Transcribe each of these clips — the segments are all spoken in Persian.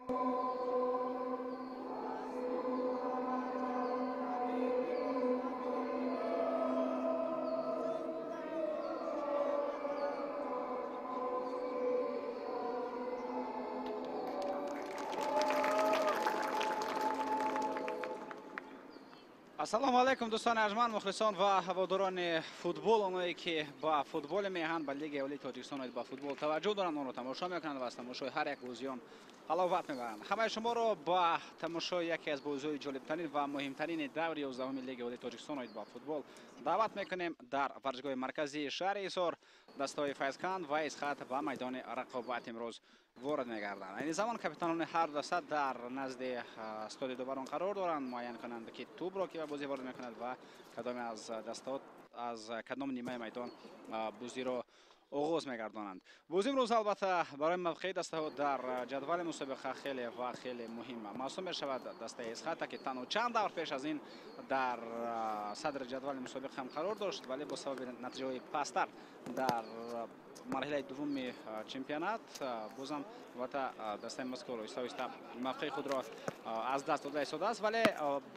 ассалому алайкум дӯстони арҷманд, мухлисон ва ҳаводорони футбол, оное ки ба футболи меҳанд, ба лигаи олии Тоҷикистон ба футбол таваҷҷӯҳ доранд, онро тамошо мекунанд ва аз тамошои ҳар як бозиён ҳаловат мебаранд. Ҳамаи шуморо ба тамошои яке аз бозиҳои ҷолибтарин ва муҳимтарини даври 11-уми лигаи олии Тоҷикистон ба футбол даъват мекунем. Дар варзишгоҳи марказии шаҳри Ҳисор дастаҳои Файзканд ва Исхат ба майдони рақобат имрӯз ворид мегарданд. Айни замон капитанони ҳар даста дар назди стоди дуварон қарор доранд, муайян конанд ки тӯбро ки ба бозӣ ворид мекунад ва кадоме аз дастаҳо аз кадом нимаи майдон бозиро оғоз мегардонанд. Бозӣ имрӯз албатта барои мавқеи дастаҳо дар ҷадвали мусобиқа хеле ва хеле муҳим маҳсуб мешавад. Дастаи Исхата ки танҳо чанд давр пеш аз ин дар садри ҷадвали мусобиқа ҳам қарор дошт, вале бо сабаби натиҷаҳои пасттар дар марҳилаи дуввуми чемпионат бозам албатта дастаи мазкур оҳиста-оҳиста мавқеи худро аз даст дода истодааст, вале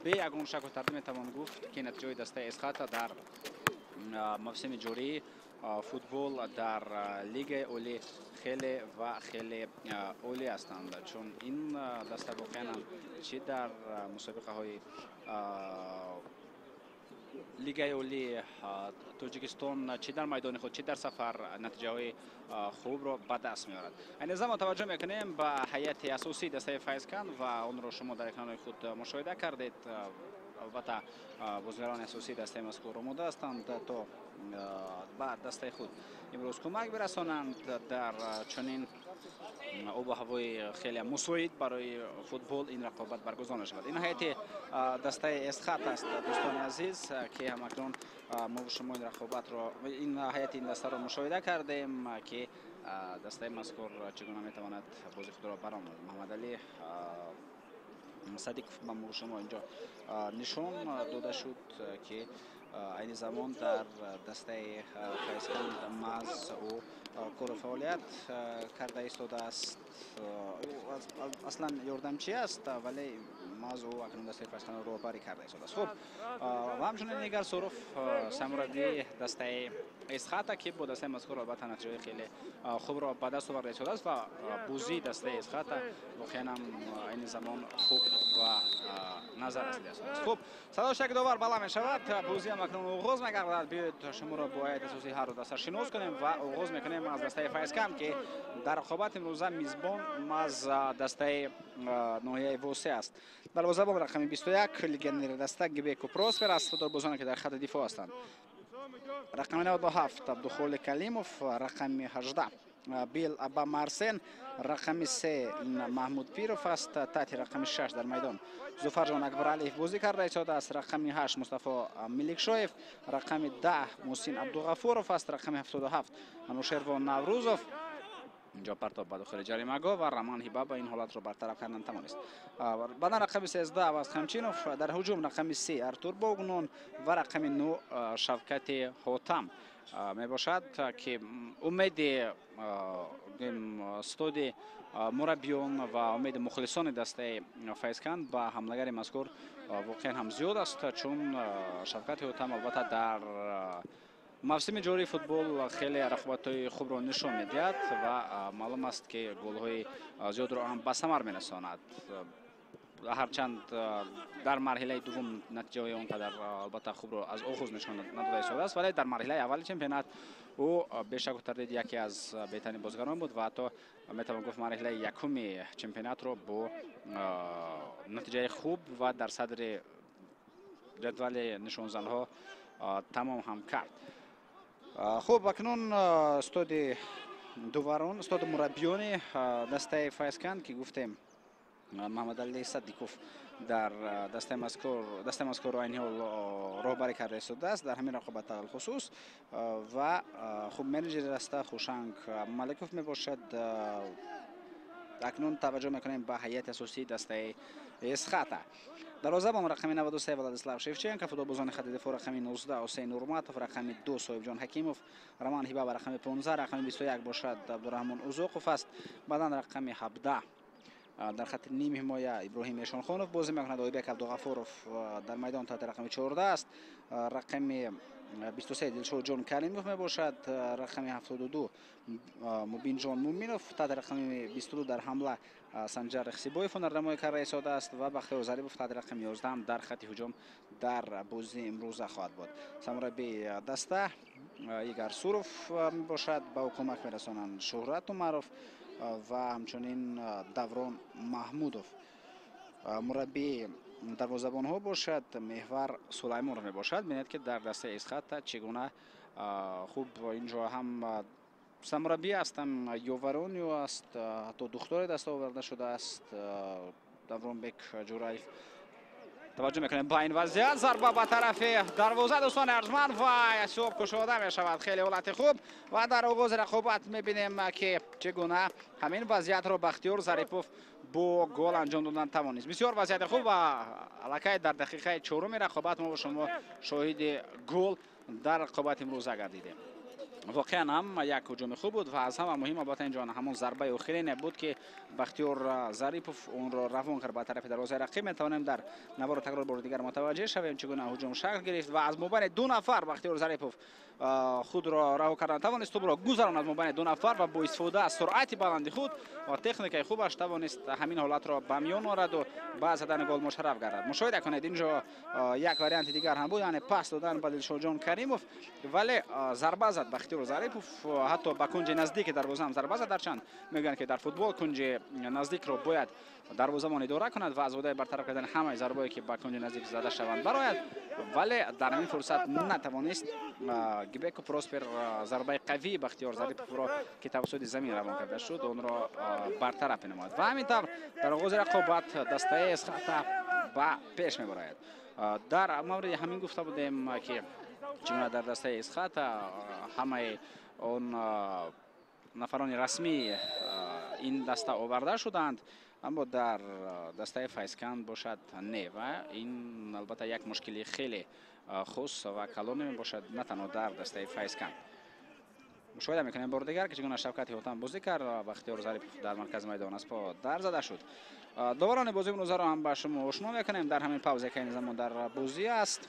бе ягон шаку тардид метавон гуфт ки натиҷаҳои дастаи Исхата дар мавсими ҷорӣ футбол дар лигаи олӣ хеле ва хеле олӣ ҳастанд, чун ин даста воқеан чӣ дар мусобиқаҳои лигаи олии Тоҷикистон чӣ дар майдони худ, чӣ дар сафар натиҷаҳои хубро ба даст меорад. Айни замон таваҷҷӯҳ мекунем ба ҳайати асосии дастаи Файзканд ва онро шумо дар экранҳои худ мушоҳида кардед. Албатта бозигарони асосии дастаи мазкур омода ҳастанд то ба дастаи худ имрӯз кӯмак бирасонанд дар чунин обу ҳавои хеле мусоид барои футбол ин рақобат баргузор мешавад. Ин ҳайати дастаи Исхат аст, дӯстони азиз, ки ҳамакнун мо шумо ин рақобатро ин ҳайати ин дастаро мушоҳида кардем ки дастаи мазкур чӣ гуна метавонад бози худро баромад. Муҳаммадалӣ Садиков ба мо шумо инҷо нишон дода шуд ки айни замон дар дастаи Файзканд маҳз ӯ кору фаъолият карда истодааст. Аслан ёрдамчӣ аст, вале маҳз ӯ акнун дастаи Файзканд роҳбарӣ карда истодааст. Хуб, ва ҳамчунин Нигар Суруф сармураббии дастаи Исхата ки бо дастаи мазкур албатта натиҷаҳои хеле хубро ба даст оварда истодааст ва бозии дастаи Исхата воқеан айни замон хуб ва назар расидааст. Хуб, садои шакидовар баланд мешавад, бозӣ ҳам акнун оғоз мегардад. Биёед шуморо бо ҳайати асосии ҳар ду даста шинос кунем ва оғоз мекунем аз дастаи Файзканд ки дар рақобати имрӯза мизбон аз дастаи ноҳияи Восе аст. Дарвозабон рақами 21 легионери даста Гибеку Проспер аст, футболбозоне ки дар хатти дифоъ ҳастанд. Рақами 97 Абдухолик Калимов, рақами 18 Бил Аба Марсен, рақами 3 Маҳмуд Пиров аст, таҳти рақами 6 дар майдон Зуфарҷон Акбаралиев бозӣ карда истодааст, рақами 8 Мустафо Миликшоев, рақами 10 Мусин Абдуғафуров аст, рақами 77 Анушервон Наврӯзов. инҷо партоб ба дохили ҷаримаҳгоҳ ва Раман Ҳиба ба ин ҳолатро бартараф кардан тавонист. Баъдан рақами 13 Аваз Хамчинов, дар ҳуҷум рақами 3 Артур Богнон ва рақами 9 Шавкати Ҳотам мебошад ки умеди стоди мураббиён ва умеди мухлисони дастаи Файзканд ба ҳамлагари мазкур воқеан ҳам зиёд аст, чун Шавкати Ҳотам албатта дар мавсими ҷории футбол хеле рақобатҳои хубро нишон медиҳад ва маълум аст ки голҳои зиёдро ҳам ба самар мерасонад. ҳарчанд дар марҳилаи дуввум натиҷаҳои он қадар албатта хубро аз оғоз нишон надода истодааст, вале дар марҳилаи аввали чемпионат ӯ бешаку тардид яке аз беҳтарин бозигарон буд ва ҳатто метавон гуфт марҳилаи якуми чемпионатро бо натиҷаи хуб ва дар садри ҷадвали нишонзанҳо тамом ҳам кард. Хуб, акнун стоди дуварон, стоди мураббиёни дастаи Файзканд ки гуфтем Муҳаммадалӣ Садиков дар дастаи мазкурро айни ҳол роҳбарӣ карда истодааст дар ҳамин рақобат алхусус ва хуб менеҷери даста Хушанг Маликов мебошад. акнун таваҷҷӯҳ мекунем ба ҳайати асосии дастаи Исхата. Дарвозабон рақами 93 Владислав Шевченко, футболбозони хатти дифоъ рақами 19 Ҳусейн Нурматов, рақами 2 Соҳибҷон Ҳакимов, Раман Ҳиба рақами 15, рақами 21 бошад Абдураҳмон Узоқов аст, баъдан рақами 17 дар хатти ним ҳимоя Иброҳим Эшонхонов бозӣ мекунад. Ойбек Абдуғафуров дар майдон таҳти рақами 14 аст. Рақами 23 Дилшодҷон Каримов мебошад. Рақами 72 Мубинҷон Муминов. Таҳти рақами 22 дар ҳамла Санҷар Ихсибоев ҳунарнамои Караи Сода аст ва Бахтиёр Зарипов таҳти рақами 11 дар хатти ҳуҷум дар бозии имрӯза хоҳад буд. Самурабии даста Игор Суров мебошад. Ба ӯ кӯмак мерасонанд Шуҳрат Умаров ва ҳамчунин Даврон Маҳмудов. Мураббии дарвозабонҳо бошад Меҳвар Сулаймонов мебошад. бинед ки дар дастаи исхата чигуна хуб инҷо ҳам самураббӣ аст, ҳам ёварониё аст, ҳатто духтуре даста оварда шудааст. Давронбек Ҷураев. таваҷҷӯҳ мекунем ба ин вазъият. зарба ба тарафи дарвоза дӯстони арзманд ва ҳисоб кушода мешавад. хеле ҳолати хуб ва дар оғози рақобат мебинем ки чигуна ҳамин вазъиятро Бахтиёр Зарипов бо гол анҷом додан тавонист. бисёр вазъияти хуб ва аллакай дар дақиқаи 4-уми рақобат мо шумо шоҳиди гол дар рақобати имрӯза гардидем. воқеан ҳам як ҳуҷуми хуб буд ва аз ҳама муҳим албатта инҷо ҳамон зарбаи охирine буд ки Бахтиёр Зарипов онро равон кард ба тарафи дарвозаи рақиб. метавонем дар навору такрор бори дигар мутаваҷҷеҳ шавем чигуна ҳуҷум шакл гирифт ва аз мобайни ду нафар Бахтиёр Зарипов худро раҳо кардан тавонист. тӯбро гузаронад аз мобайни ду нафар ва бо истифода аз суръати баланди худ ва техникаи хубаш тавонист ҳамин ҳолатро ба миён ораду ба задани гол мушарраф гардад. мушоҳида кунед инҷо як варианти дигар ҳам буд, яъне пас додан ба Дилшодҷон Каримов, вале зарба зад Бахтиёр Зарипов, ҳатто ба кунҷи наздики дарвоза ҳам зарба зад. ҳарчанд мегӯянд ки дар футбол кунҷи наздикро бояд дарвозабон идора кунад ва аз одаи бартараф кардани ҳамаи зарбое ки ба кунҷи наздик зада шаванд барояд, вале дар ҳамин фурсат натавонист Гибеку Проспер зарбаи қавии Бахтиёр Зариповро ки тавассути замин равон карда шуд онро бартараф менамояд. ва ҳамин тавр дар оғози рақобат дастаи исхата ба пеш мебарояд. дар мавриди ҳамин гуфта будем ки чигуна дар дастаи исхата ҳамаи он нафарони расмии ин даста оварда шуданд, аммо дар дастаи файзканд бошад не ва ин албатта як мушкили хеле хус ва калоне мебошад, на танҳо дар дастаи файзканд. мушоҳида мекунем бор дигар ки чигуна Шавкати Ҳотам бозӣ кард. Бахтиёр Зарипов дар маркази майдон аз по дар зада шуд. доварони бозии имрӯзаро ҳам ба шумо ошно мекунем дар ҳамин паузе ки ин замон дар бозӣ аст.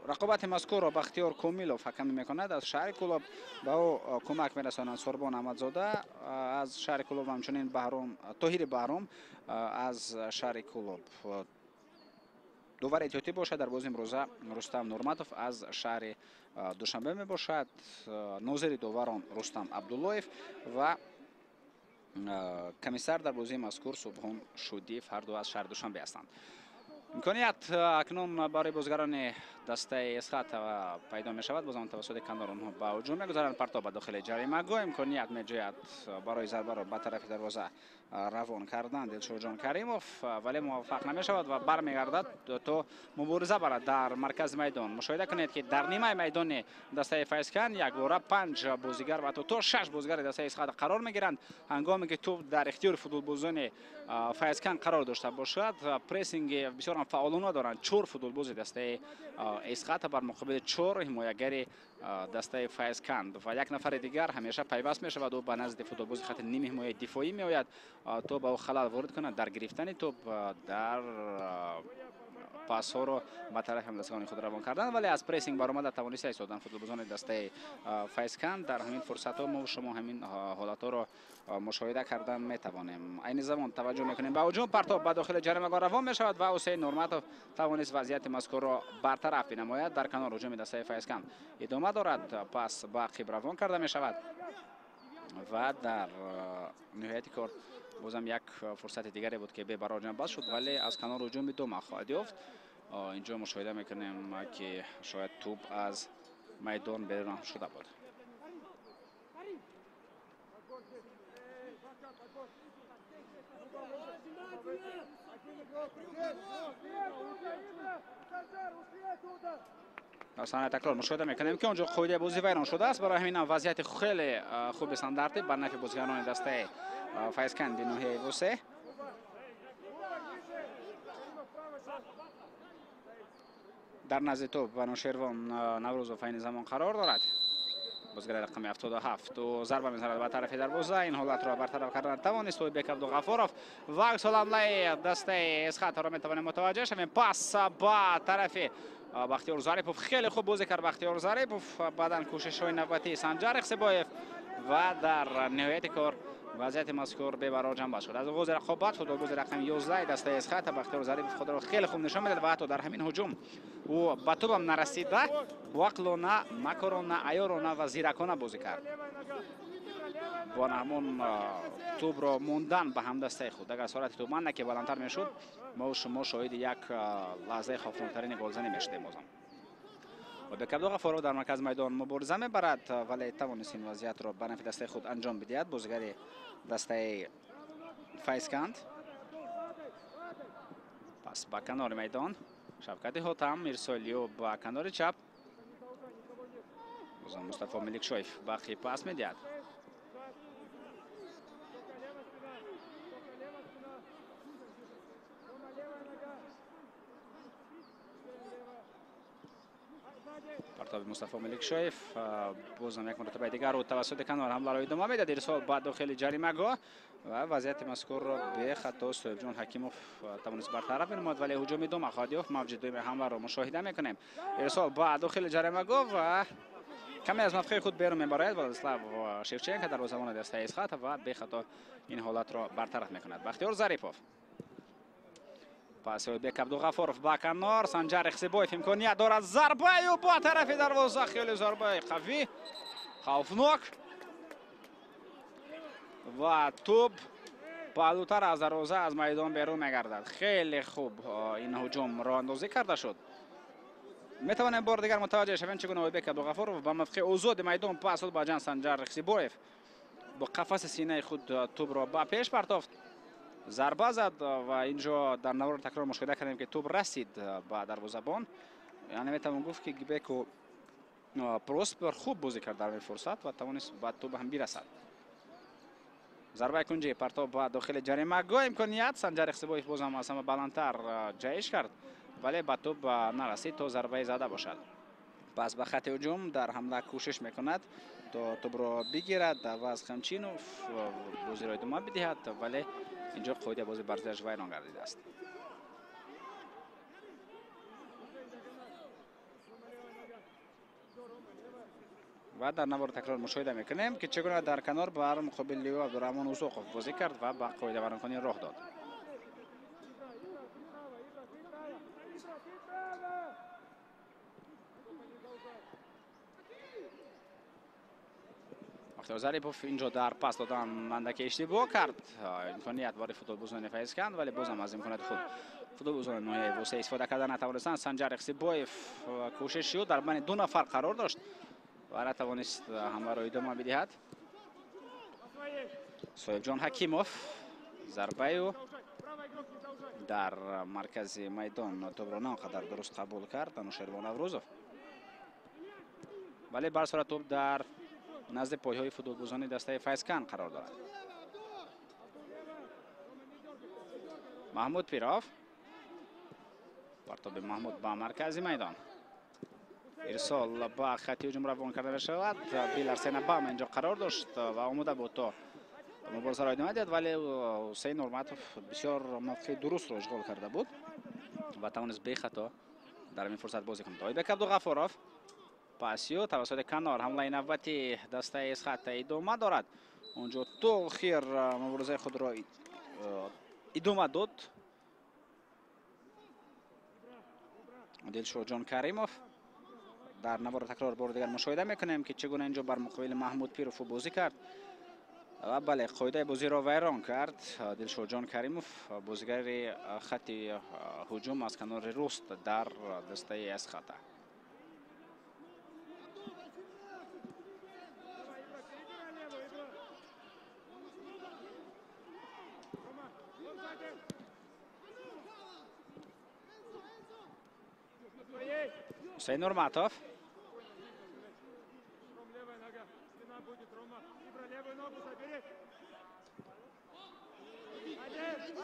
рақобати мазкурро Бахтиёр Комилов ҳакамӣ мекунад аз шаҳри Кӯлоб. ба ӯ кӯмак мерасонанд Сорбон Аҳмадзода аз шаҳри Кӯлоб ва ҳамчунин Тоҳири Баҳром аз шаҳри Кӯлоб. довари эҳтиётӣ бошад дар бозии имрӯза Рустам Нурматов аз шаҳри Душанбе мебошад. нозири доварон Рустам Абдуллоев ва комиссар дар бозии мазкур Субҳон Шудиев ҳарду аз шаҳри Душанбе ҳастанд. имконият акнун барои бозигарони дастаи исхата пайдо мешавад. бозам тавассути канор онҳо ба ҳуҷум мегузаранд. партоб ба дохили ҷаримагоҳ имконият меҷӯяд барои зарбаро ба тарафи дарвоза равон кардан Дилшодҷон Каримов, вале муваффақ намешавад ва бармегардад то мубориза барад дар маркази майдон. мушоҳида кунед ки дар нимаи майдони дастаи файзканд як бора 5 бозигар ва то 6 бозигари дастаи исхата қарор мегиранд. ҳангоме ки тӯб дар ихтиёри футболбозони файзканд қарор дошта бошад, прессинги бисёр ҳам фаъолона доранд 4 футболбози дастаи исхата бар муқобили 4 ҳимоягари дастаи файзканд ва як нафари дигар ҳамеша пайваст мешавад. ӯ ба назди футболбози хати ними ҳимояи дифоӣ меояд то ба ӯ халал ворид кунад дар гирифтани тӯб, дар пасҳоро ба тарафи ҳамласагони худ равон кардан, вале аз прессинг баромада тавониста истодан футболбозони дастаи файзканд. дар ҳамин фурсатҳо мо шумо ҳамин ҳолатҳоро мушоҳида кардан метавонем. айни замон таваҷҷӯҳ мекунем ба ҳуҷум. партоб ба дохили ҷаримагоҳ равон мешавад ва Ҳусейн Нурматов тавонист вазъияти мазкурро бартараф бинамояд. дар канор ҳуҷуми дастаи файзканд идома дорад. пас ба ақиб равон карда мешавад ва дар ниҳояти кор бозам як фурсати дигаре буд ки бебарор ҷанбаст шуд, вале аз канор ҳуҷум идома хоҳад ёфт. инҷо мушоҳида мекунем ки шояд тӯб аз майдон берун шуда буд. саҳнаи такрор мушоҳида мекунем ки онҷо қоидаи бозӣ вайрон шудааст. барои ҳамин вазъияти хеле хуби стандарти бар нафи бозигарони дастаи файзканди ноҳияи восеҳ. дар назди тӯб Банушервон Наврӯзов айни замон қарор дорад. بازیگر رقم 77 و ضربه میزند به طرف دروازه. این حالت را برطرف کردن توانست اویبک عبدالغفارov و عکس العمله دسته اسخط را میتوانیم متوجه شویم. پاس به طرف بختیار ظریفوف، خیلی خوب بازی کرد بختیار ظریفوف. بعداً کوشش های نوبتی سنجر اقصیبایف و در نهایت کار وضعیت مذکور ببرا جنبه شد. از آغاز رقابت فوتبالباز رقم 11 دسته اسخط بختیار ظریفوف خود را خیلی خوب نشان میداد و حتی در همین هجوم او به توپ هم نرسیده، واقلانه، مکرانه، عیارانه و زیرکانه بازی کرد. با همون توپ را موندن به هم دسته خود. اگر سرعت توپ من که بلندتر میشد ما و شما شاهد یک لحظه خوفناکترین گلزنی میشدیم. اویبک عبدالغفارov در مرکز میدان مبارزه میبرد ولی توانست این وضعیت را به نفع دسته خود انجام بدهد. بازیگر دسته فیسکند پس به کنار میدان شفقت حاتم، ارسالیو به کنار چپ، بازم مصطفی ملکشویف باقی پاس میدهد. پرتاب مصطفی ملکشویف بازم یک مرتبه دیگر رو توسط کنار حمله را ادامه میدهد. ارسال بعد داخل جریمه‌گاه و وضعیت مذکور را به خطا صاحب جان حکیموف توانست برطرف نمود ولی هجوم دوم خواهد یافت. موج دوم حمله را مشاهده میکنیم. ارسال بعد داخل جریمه‌گاه و کمی از منطقه خود بیرون میبرد ولادیسلاو شیوچنکو دروازه‌بان دسته اسخط و به خطا این حالت را برطرف میکند. بختیار ظریفوف پاس اویبک عبدالغفارov به کنار، سنجر اقصیبایف امکانیت دارد ضربه و با طرف دروازه، خیلی ضربه قوی خوفناک و توپ بالاتر از دروازه از میدان بیرون میگردد. خیلی خوب این هجوم راه اندازی کرده شد. میتوانیم بار دیگر متوجه شویم چگونه اویبک عبدالغفارov به موقع آزاد میدان پاس داد به جان سنجر اقصیبایف. با قفس سینه خود توپ را به پیش پرتافت، ضربه زد و اینجا در نوار تکرار مشاهده کردیم که توپ رسید به دروازه‌بان. یعنی میتوان گفت که گیبک و پروسپر خوب بازی کرد در این فرصت و توانست به توپ هم برسد. ضربه کنجی پرتاب به داخل جریمه‌گاه، امکانیت سنجر اقصیبایف باز هم از همه بلندتر جایش کرد ولی به توپ نرسید تا ضربه زده باشد. پس به خط هجوم در حمله کوشش میکند تا توپ را بگیرد و از خمچینوف بازی را ادامه بدهد ولی اینجا قاعده بازی بر ضدش ویران گردیده است. و در نوار تکرار مشاهده میکنیم که چگونه در کنار بر مقابل لیو عبدالرحمن اوزاقوف بازی کرد و به قاعده برانکانی راه داد. بختیار ظریفوف اینجا در پاس دادن اندکی اشتباه کرد. امکانیت برای فوتبالبازان فیسکند ولی بازم از امکانات خود فوتبالبازان نوعی واسه استفاده کردن نتوانستند. سنجر اقصیبایف کوشش شد در بین دو نفر قرار داشت و نتوانست حمله را ادامه بدهد. صاحب جان حکیموف ضربه در مرکز میدان توپ را ناقدر درست قبول کرد انوشیروان نوروزوف ولی بر سر توپ در نزد پایهای فوتبالبازان دسته فیسکند قرار دارد. محمود پیراف پرتاب محمود به مرکز میدان، ارسال به خط هجوم روان کرده شود. بیلرسن بام اینجا قرار داشت و آماده بود تا مبارزه را ادامه دهد ولی حسین نورمتوف بسیار موقع درست را اشغال کرده بود و توانست بی خطا در این فرصت بازی کند. اویبک عبدالغفارov پاسیو توسط کنار حمله نوبتی دسته اسخط ادامه دارد. اونجا تو خیر مبارزه خود را ادامه داد. دلشو جان کریموف در نوار تکرار بار دیگر مشاهده میکنیم که چگونه اینجا بر مقابل محمود پیروف بازی کرد و بله قاعده بازی را ویران کرد. دلشو جان کریموف بازیگر خط هجوم از کنار راست در دسته اسخط. حسین نورمتوف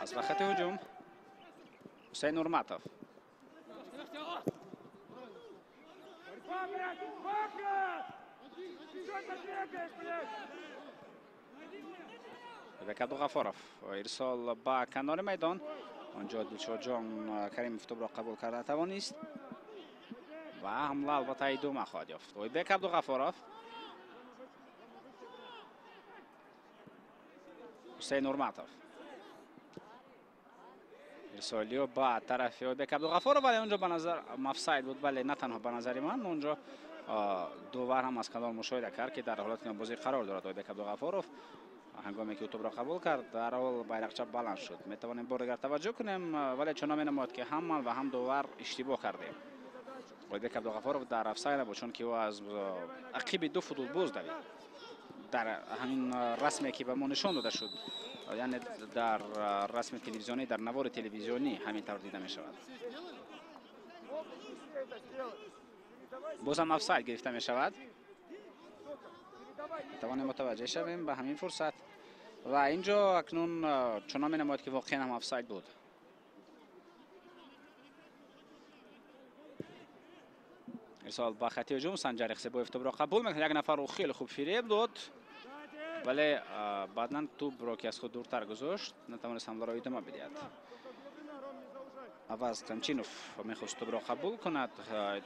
از خط هجوم حسین نورمتوف Бек Абдуғафаров ирсол ба канори майдон. онҷо Дилшодҷон Каримов тӯбро қабул карда тавонист ва ҳамла албатта идома хоҳад ёфт. Ойбек Абдуғафаров, Ҳусейн Урматов, ирсолиё ба тарафи Ойбек Абдуғафаров, вале онҷо ба назар мафсайд буд, вале на танҳо ба назари ман онҷо дувар ҳам аз канор мушоҳида кард ки дар ҳолати нобозӣ қарор дорад Ойбек Абдуғафаров. ҳангоме ки ӯ тӯбро қабул кард, дар ҳол байрақча баланд шуд. Метавонем бор дигар таваҷҷӯҳ кунем, вале чунон менамояд ки ҳам ман ва ҳам дувар иштибоҳ кардем. Ойбек Абдуғафаров дар офсайд набуд, чунки ӯ аз ақиби ду футболбоз давид. дар ҳамин расме ки ба мо нишон дода шуд, яъне дар расми телевизионӣ, дар навори телевизионӣ ҳамин тавр дида мешавад. боз ҳам офсайд гирифта мешавад. метавонем мутаваҷҷеҳ шавем ба ҳамин фурсат ва инҷо акнун чунон менамояд ки воқеан ҳам офсайд буд. ирсол ба хати ҳуҷум, Санҷар Ихсибоев тӯбро қабул мекунад. Як нафарро хеле хуб фиреб дод, вале баъдан тӯбро ки аз худ дуртар гузошт, натавонист ҳамларо идома бидиҳад. Аваз Қамчинов мехост тӯбро қабул кунад.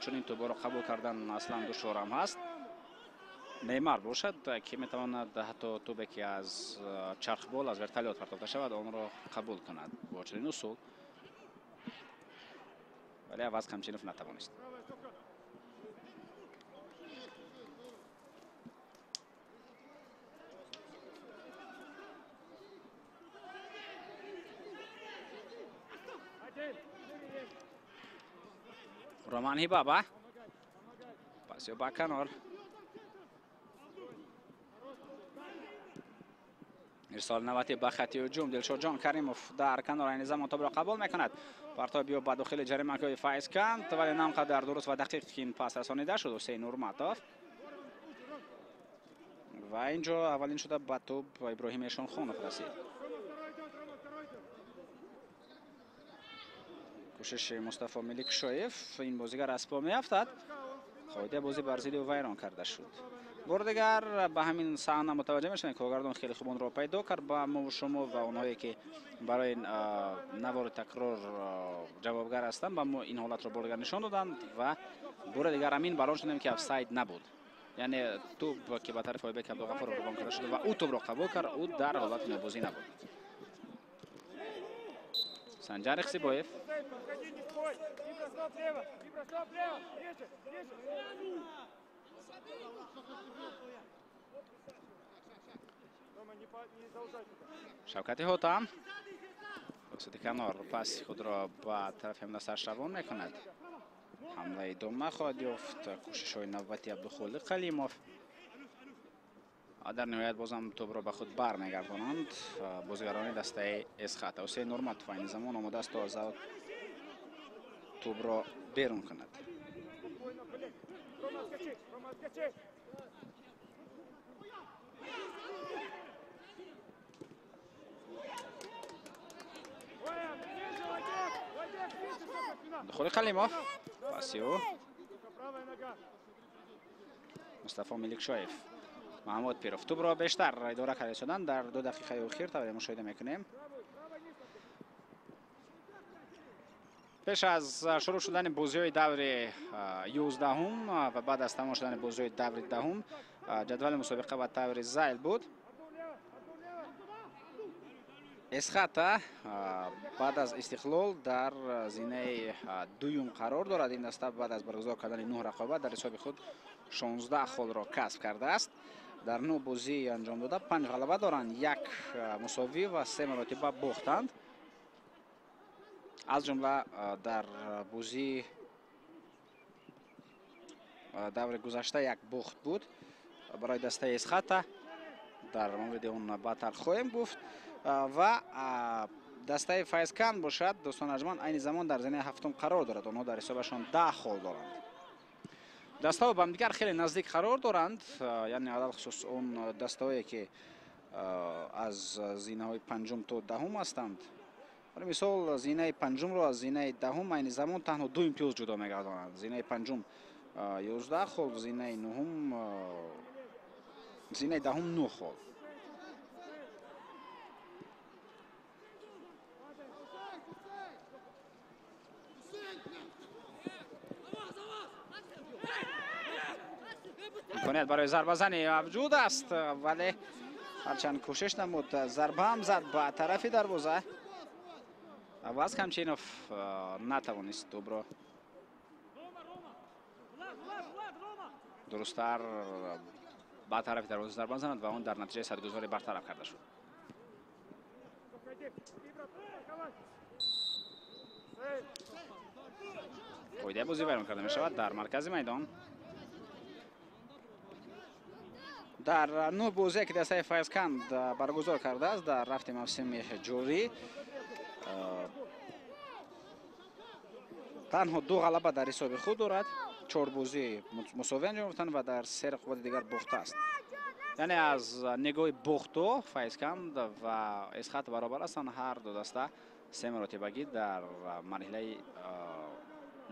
Чунин тӯбро қабул кардан аслан душвор ҳам ҳаст. Неймар бошад ки метавонад ҳатто тӯбе ки аз чархбол, аз вертолёт партофта шавад, онро қабул кунад бо чунин усул. Вале Аваз Қамчинов натавонист. Роман Ҳибаба пасё ба канор. ирсол навбати ба хати ҳуҷум. Дилшодҷон Каримов дар канор айни замон тӯбро қабул мекунад. Партоби ба дохили ҷаримаҳои Файзканд, вале нам қадар дуруст ва дақиқ ки ин пас расонида шуд Ҳусейн Урматов. ва инҷо аввалин шуда ба тӯб Иброҳим Эшонхонов расид. кӯшиши Мустафо Меликшоев, ин бозигар аз по меафтад. қоидаи бозӣ бар зидди ӯ вайрон карда шуд. бор дигар ба ҳамин саҳна мутаваҷҷеҳ мешавем. Коргардон хеле хуб онро пайдо кард ба мову шумо ва онҳое ки барои навори такрор ҷавобгар ҳастанд, ба мо ин ҳолатро бор дигар нишон доданд ва бори дигар амин балон шудем ки офсайд набуд. яъне тӯб ки ба тарафи Ойбек Абдуғафаров равон карда шуда ва ӯ тӯбро қабул кард, ӯ дар ҳолати нобозӣ набуд. Санҷар Ихсибоев, Шавкати Ҳотам васити канор паси худро ба тарафи ҳамласаш равон мекунад. ҳамла идома хоҳад ёфт. кӯшишҳои навбати Абдухолиқ Қалимов. дар ниҳоят бозам тӯбро ба худ бар мегардонанд бозигарони дастаи Эсхата. Ҳусейн Нурматов айни замон омодааст то аз аут тӯбро берун кунад. Духоли Қалимов, пасио Мустафо Меликшоев, Маҳмуд Пиров. тӯбро бештар идора карда шуданд дар 2 дақиқаи охир тавре мушоҳида мекунем. пеш аз шурӯъ шудани бозиҳои даври 11-ум ва баъд аз тамом шудани бозиҳои даври 10-ум ҷадвали мусобиқа ба таври зайл буд. Эсхата баъд аз истиқлол дар зинаи дуюм қарор дорад. ин даста баъд аз баргузор кардани 9 рақобат дар ҳисоби худ 16 холро касб кардааст. дар 9 бозӣ анҷом дода 5 ғалаба доранд, 1 мусовӣ ва 3 маротиба бохтанд. аз ҷумла дар бозии даври гузашта 1 бохт буд барои дастаи Эсхата. дар мавриди он баъдтар хоҳем гуфт. ва дастаи Файзкан бошад дӯстон аҷман айни замон дар зинаи 7-ум қарор дорад. онҳо дар ҳисобашон 10 хол доранд. дастаҳо ба ҳамдигар хеле наздик қарор доранд, яъне алахусус он дастаҳое ки аз зинаҳои 5-ум то 10-ум ҳастанд. барои мисол зинаи 5-умро аз зинаи 10-ум айни замон танҳо 2 имтиёз ҷудо мегардонанд. зинаи 5-ум 11 хол, зинаи 9-ум زینه دهم 9 خال. امکانیت برای ضربه زنی موجود است ولی هرچند کوشش نمود ضربه هم زد به طرف دروازه. عوض کمچینوف نتوانست توپ را درست‌تر به طرف دروازه ضربه زند و اون در نتیجه صدگذاری برطرف کرده شد. قاعده بازی بیان کرده می شود در مرکز میدان. در نوع بازی که دسته فیضکند برگزار کرده است در رفت موسم جاری تنها 2 غلبه در حساب خود دارد. 4 بازی مساوی انجام یافتند و در 3 رقابت دیگر باخته است. یعنی از نگاه باختو فیضکند و اسخط برابر هستند. هر دو دسته 3 مرتبگی در مرحله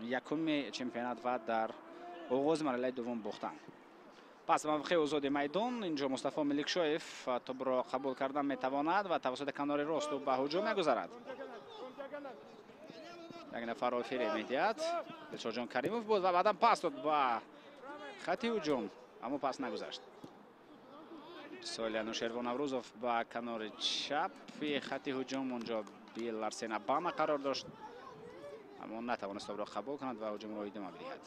یکم چمپیونات و در آغاز مرحله دوم باختند. پس موقع آزاد میدان اینجا مصطفی ملکشایف توپ را قبول کردن میتواند و توسط کنار راست به هجوم میگذرد. یک نفر آفیر میدهد بسیار جان کریموف بود و بعدا پاس داد به خط هجوم اما پاس نگذشت. سالیان شیروان نوروزوف به کنار چپ خط هجوم اونجا بیل لارسن اباما قرار داشت اما نتوانست توپ را قبول کند و هجوم را ادامه بدهد.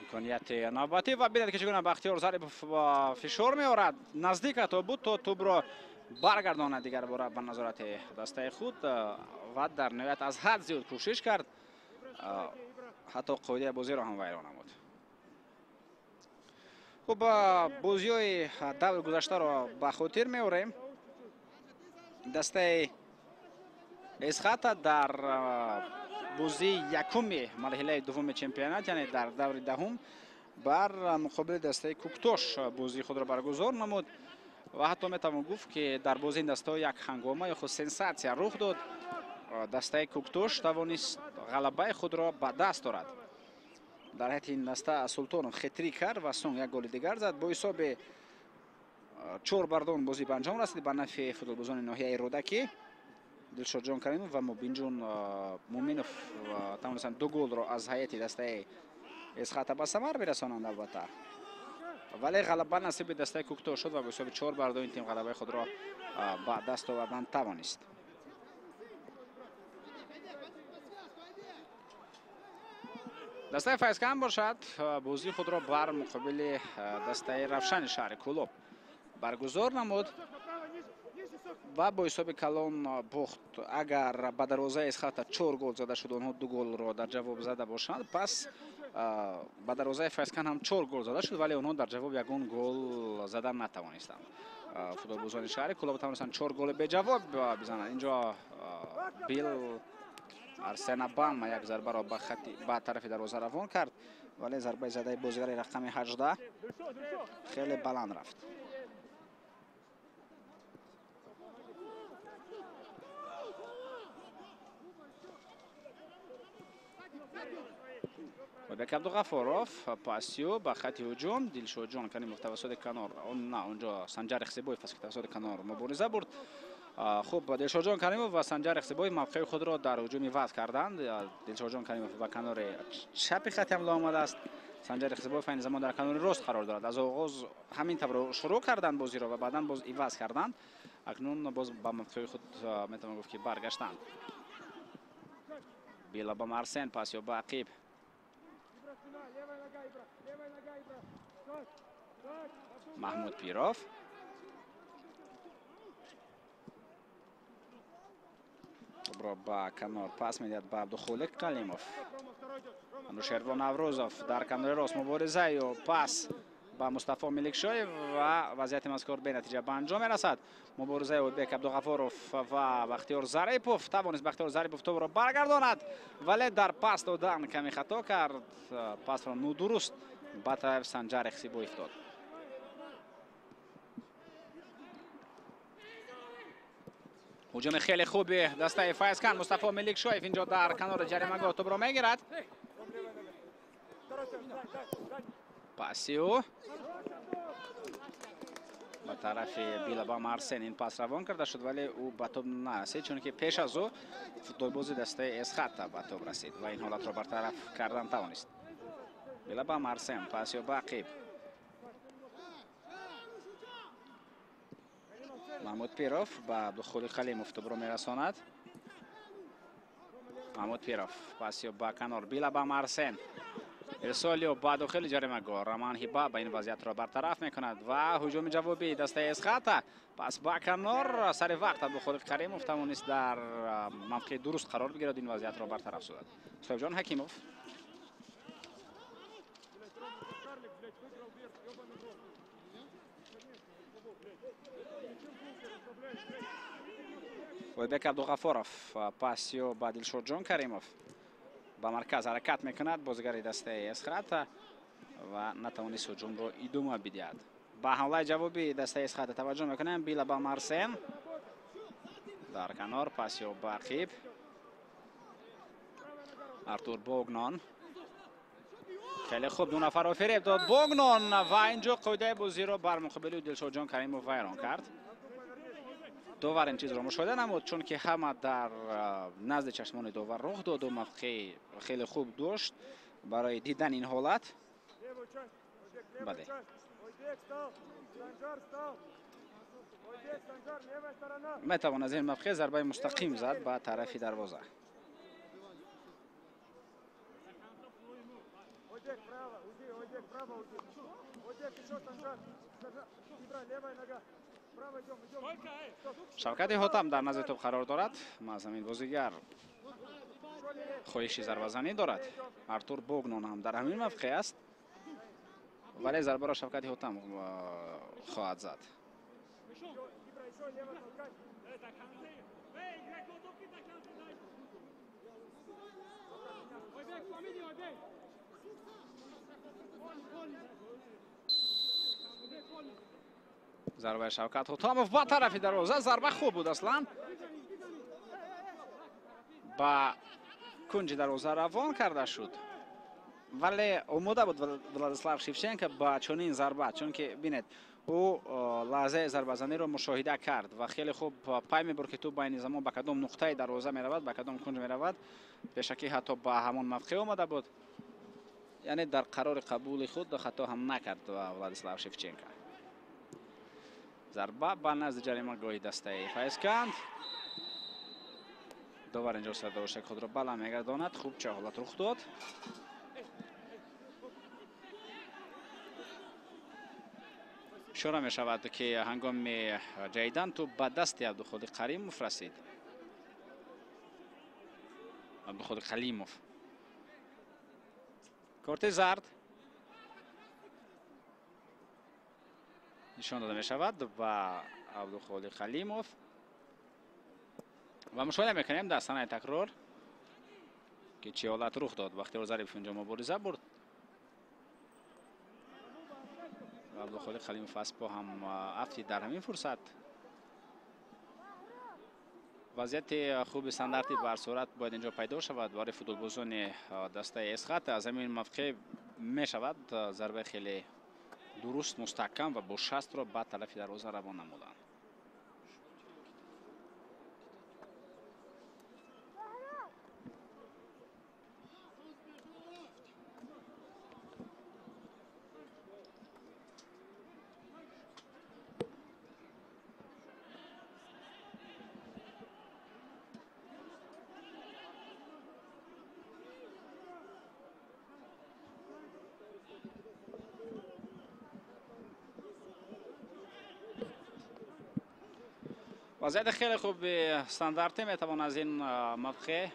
امکانیت نوبتی و ببینید که چگونه بختیار ظریف با فشار میآورد. نزدیک تا بود تا توپ را برگرداند دیگر بار به نظارت دسته خود و در نهایت از حد زیاد کوشش کرد. حتی قاعده بازی را هم ویران نمود. خب بازی‌های دور گذشته را به خاطر می‌آوریم. دسته اسخط در بازی یکم مرحله دوم چمپیونات یعنی در دور دهم بر مقابل دسته کوکتوش بازی خود را برگزار نمود و حتی میتوان گفت که در بازی این دسته یک هنگامه یا خود سنساسیا رخ داد. دسته کوکتوش توانست غلبه خود را به دست آورد. در حیات این دسته سلطانوف خطری کرد و سونگ یک گل دیگر زد. با حساب 4-2 بازی به انجام رسید به نفع فوتبالبازان ناحیه رودکی. دلشاد جان کریموف و مبین جون مومینوف توانستند 2 گل را از هیئت دسته اسخط به ثمر برسانند. البته ولی غلبه نصیب دسته کوکتوش شد و به حساب 4-2 این تیم غلبه خود را به دست آوردن توانست. دسته فیضکند باشد بازی خود را بر مقابل دسته رفشن شهر کلوب برگزار نمود و با حساب کلان باخت. اگر به دروازه اسخط 4 گل زده شد آنها 2 گل را در جواب زده باشند پس به دروازه فیضکند هم 4 گل زده شد ولی آنها در جواب یگان گل زدن نتوانستند. فوتبالبازان شهر کلوب توانستند 4 گل به جواب بزنند. اینجا بیل ارسن اباما یک ضربه را به طرف دروازه روان کرد ولی ضربه زده بازیگر رقم 18 خیلی بلند رفت. بک عبدالغفاروف پاسیو به خط هجوم دلشاد جان کریموف توسط کنار نه اونجا سنجر اخسیبویف توسط کنار مبارزه برد. خوب دلشاد جان کریموف و سنجر اخسیبویف موقع خود را در هجوم وضع کردند. دلشاد جان کریموف به کنار چپ خط حمله آمده است. سنجر اخسیبویف این زمان در کنار راست قرار دارد. از آغاز همین طور شروع کردند بازی را و بعدا باز عوض کردند. اکنون باز به موقع خود میتوان گفت که برگشتند. بیلا با ارسن پاسیو به عقیب محمود پیروف را به کنار پاس میدهد به عبدالخالق کلیموف. انوشیروان نوروزوف در کنار راست مبارزه و پاس به مصطفی ملکشایف و وضعیت مذکور به نتیجه به انجام میرسد. مبارزه اوزبک عبدالغفاروف و بختیار ظریفوف توانست بختیار ظریفوف توپ را برگرداند ولی در پاس دادن کمی خطا کرد. پاس را نادرست به طرف سنجر اخسیبویف داد. هجوم خیلی خوبی دسته فیضکن. مصطفی ملیکشویف اینجا در کنار جریمه‌گاه توپ را میگیرد. پاسیو به طرف بیلابام ارسن این پاس روان کرده شد ولی او به توپ نرسید چون که پیش از او فوتبالباز دسته اسخط به توپ رسید و این حالت را برطرف کردن توانست. بیلابام ارسن پاسیو باقی محمود پیروف به عبدالخالق خلیموف توپ را میرساند. محمود پیروف پاسیو با کنار بیلابام ارسن ارسالیو با داخل جریمه‌گاه. رمان هیبا به این وضعیت را برطرف میکند و هجوم جوابی دسته اسخط پس با کنار سر وقت عبدالخالق کریموف توانست در موقع درست قرار بگیرد این وضعیت را برطرف سازد. صاحب جان حکیموف ویبک عبدالغفورов پاسیو با دلشود جان کریموف به مرکز حرکت میکند. بازیگر دسته اسخط و نتوانست هجوم را ادامه بدهد. با حمله جوابی دسته اسخط توجه میکنیم. بیلابام ارسن در کنار پاسیو باقیب ارتور بوگنان خیلی خوب دو نفر را فریب داد بوگنان و اینجا قاعده بازی را بر مقابل دلشود جان کریموف ویران کرد. داور این چیز را مشاهده نمود چون که همه در نزد چشمان داور رخ داد و موقع خیلی خوب داشت برای دیدن این حالت. بله میتوان از این موقع ضربه مستقیم زد به طرف دروازه. شوکت حاتم در نزد توپ قرار دارد. زمین بازیگر خواهش ضربه زنی دارد. ارتور بوگنان هم در همین موقع است ولی ضربه را شوکت حاتم خواهد زد. ضربه شوکت حاتموف با طرف دروازه. ضربه خوب بود اصلا با کنج دروازه روان کرده شد ولی آماده بود ولادیسلاو شیفچنکو با چنین ضربه چون که ببینید او لحظه ضربه زنی را مشاهده کرد و خیلی خوب پای میبرد که توپ بین زمان به کدام نقطه دروازه میرود به کدام کنج میرود. بشکی حتی با همان موقع آمده بود یعنی در قرار قبول خود خطا هم نکرد ولادیسلاو شیفچنکو. ضربه به نزد جریمه‌گاه دسته فیضکن. داور اینجا سردوشک خود را بالا میگرداند. خوب چه حالت رخ داد. اشاره می شود که هنگام جیدن تو به دست عبدالخالق کریموف رسید. عبدالخالق خلیموف کارت زرد نشان داده می شود به عبدالخالق خلیموف و مشاهده میکنیم در صحنه تکرار که چه حالت رخ داد وقتی ظریف اینجا مبارزه برد. عبدالخالق خلیموف اسپا هم افتید در همین فرصت. وضعیت خوب استانداردی بر صورت باید اینجا پیدا شود برای فوتبالبازان دسته اسخط. از همین موقع می شود ضربه خیلی درست مستحکم و با شست را به طرف دروازه روان نمودند. وضعیت خیلی خوب استانداردی میتوان از این موقع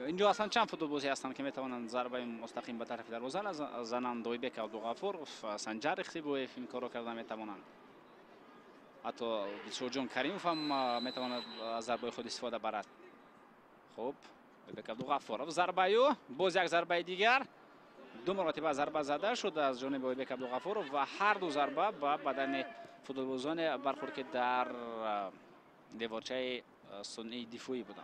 اینجا اصلا چند فوتبالبازی هستند که میتوانند ضربه مستقیم به طرف دروازه زنند. ویبک عبدالغفورov سنجر اختیبویف این کارو کرده میتوانند. حتی دلشود جان کریموف هم میتواند از ضربه خود استفاده برد. خب ویبک عبدالغفورov ضربه باز یک ضربه دیگر دو مرتبه ضربه زده شد از جانب ویبک عبدالغفورov و هر دو ضربه با بدن فوتبالبازان برخورد که در دیوارچه سنی دفاعی بودن.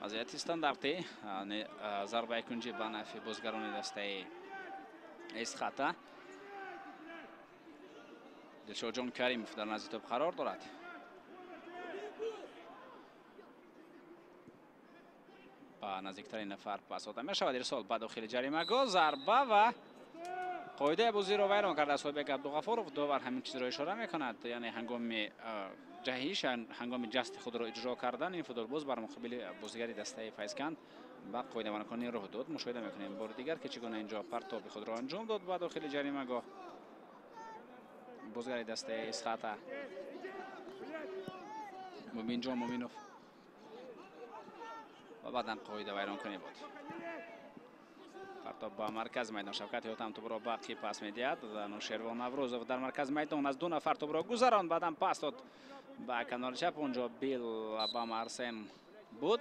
وضعیت استانداردی ضربه کنجی به نفع بازیگران دسته اسخاتا. دلشاد جان کریموف در نزد توپ قرار دارد. با نزدیکترین نفر پاس داده می شود. ارسال به داخل جریمه گاه ضربه و قاعده بازی را ویران کرده است. صاحب عبدالغفارov داور همین چیز را اشاره میکند، یعنی هنگام جهیش هنگام جست خود را اجرا کردن این فوتبالباز بر مقابل بازیگری دسته فیضکند با قاعده مانکانی راه داد. مشاهده میکنیم بار دیگر که چگونه اینجا پرتاب خود را انجام داد با داخل جریمه گاه بازیگری دسته اسخاتا مومین جان مومینوف و بعدا قاعده ویران کنی بود. پرتاب با مرکز میدان شوکت هوتم توپ را باقی پاس میدهد. نوشیروان نوروزوف در مرکز میدان از دو نفر توپ را گذراند، بعدا پاس داد با کنار چپ. اونجا بیل با مارسن بود.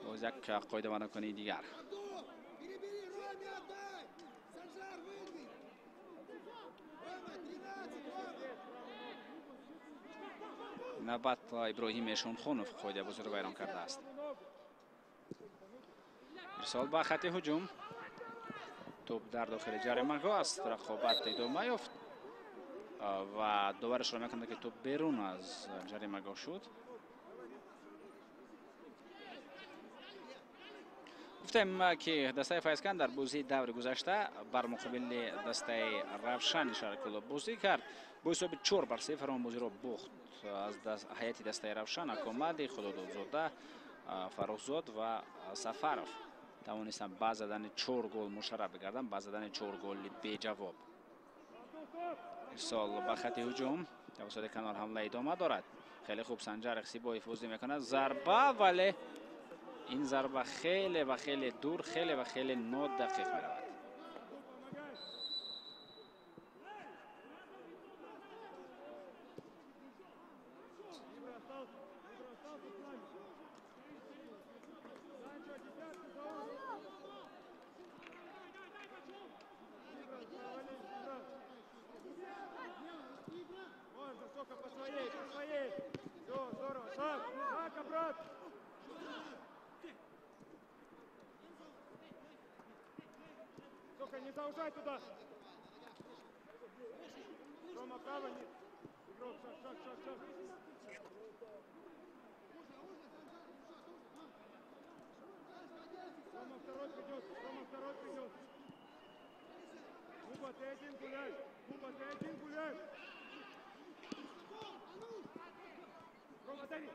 باز یک قاعده ویران کنی دیگر. نوبت ابراهیم شونخونوف قاعده بازی را ویران کرده است. ارسال به خط هجوم. توپ در داخل جریمه گاه است. رقابت ادامه یافت و داورش را میکنه که توپ بیرون از جریمه گاه شد. گفتم که دسته فیضکند در بازی دور گذشته بر مقابل دسته روشن شهرکلو بازی کرد. با حساب 4-0 آن بازی را باخت. از هیئت دسته روشن اکامد، خدادادزاده، فرخزاد و سفرов توانستن با زدن 4 گل مشرف بگردن، با زدن 4 گل بی جواب. ارسال به خط هجوم توسط کنار حمله ادامه دارد. خیلی خوب سنجر اخسیبایی فوزی میکند. ضربه، ولی این ضربه خیلی و خیلی دور، خیلی و خیلی نادقیق میرود. Не заужай туда. Рома, право, игрок, шаг. Рома второй придет. Куба, ты один гуляй. Рома, дави.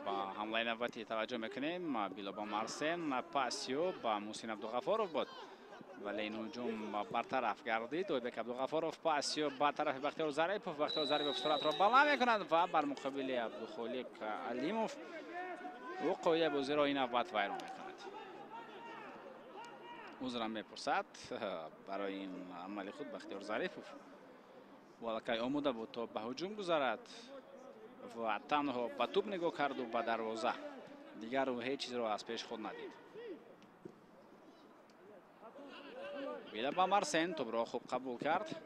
با حمله نوبتی توجه میکنیم. بیلا با مارسن، پاسیو با محسن عبدالغفارov بود، ولی این هجوم برطرف گردید. و بک عبدالغفارov، پاسیو با طرف بختیار ظریفov. بختیار ظریفov سرعت را بالا میکند و بر مقابل عبدالخالق علیموف او قاعده بازی را این نوبت ویران میکند. عذرم میپرسد برای این عمل خود بختیار ظریفov، ولکه آموده بود تا به هجوم گذارد و تنها به توپ نگاه کرد و به دروازه، دیگر او هیچ چیز را از پیش خود ندید. بیلا با مارسن توپ را خوب قبول کرد.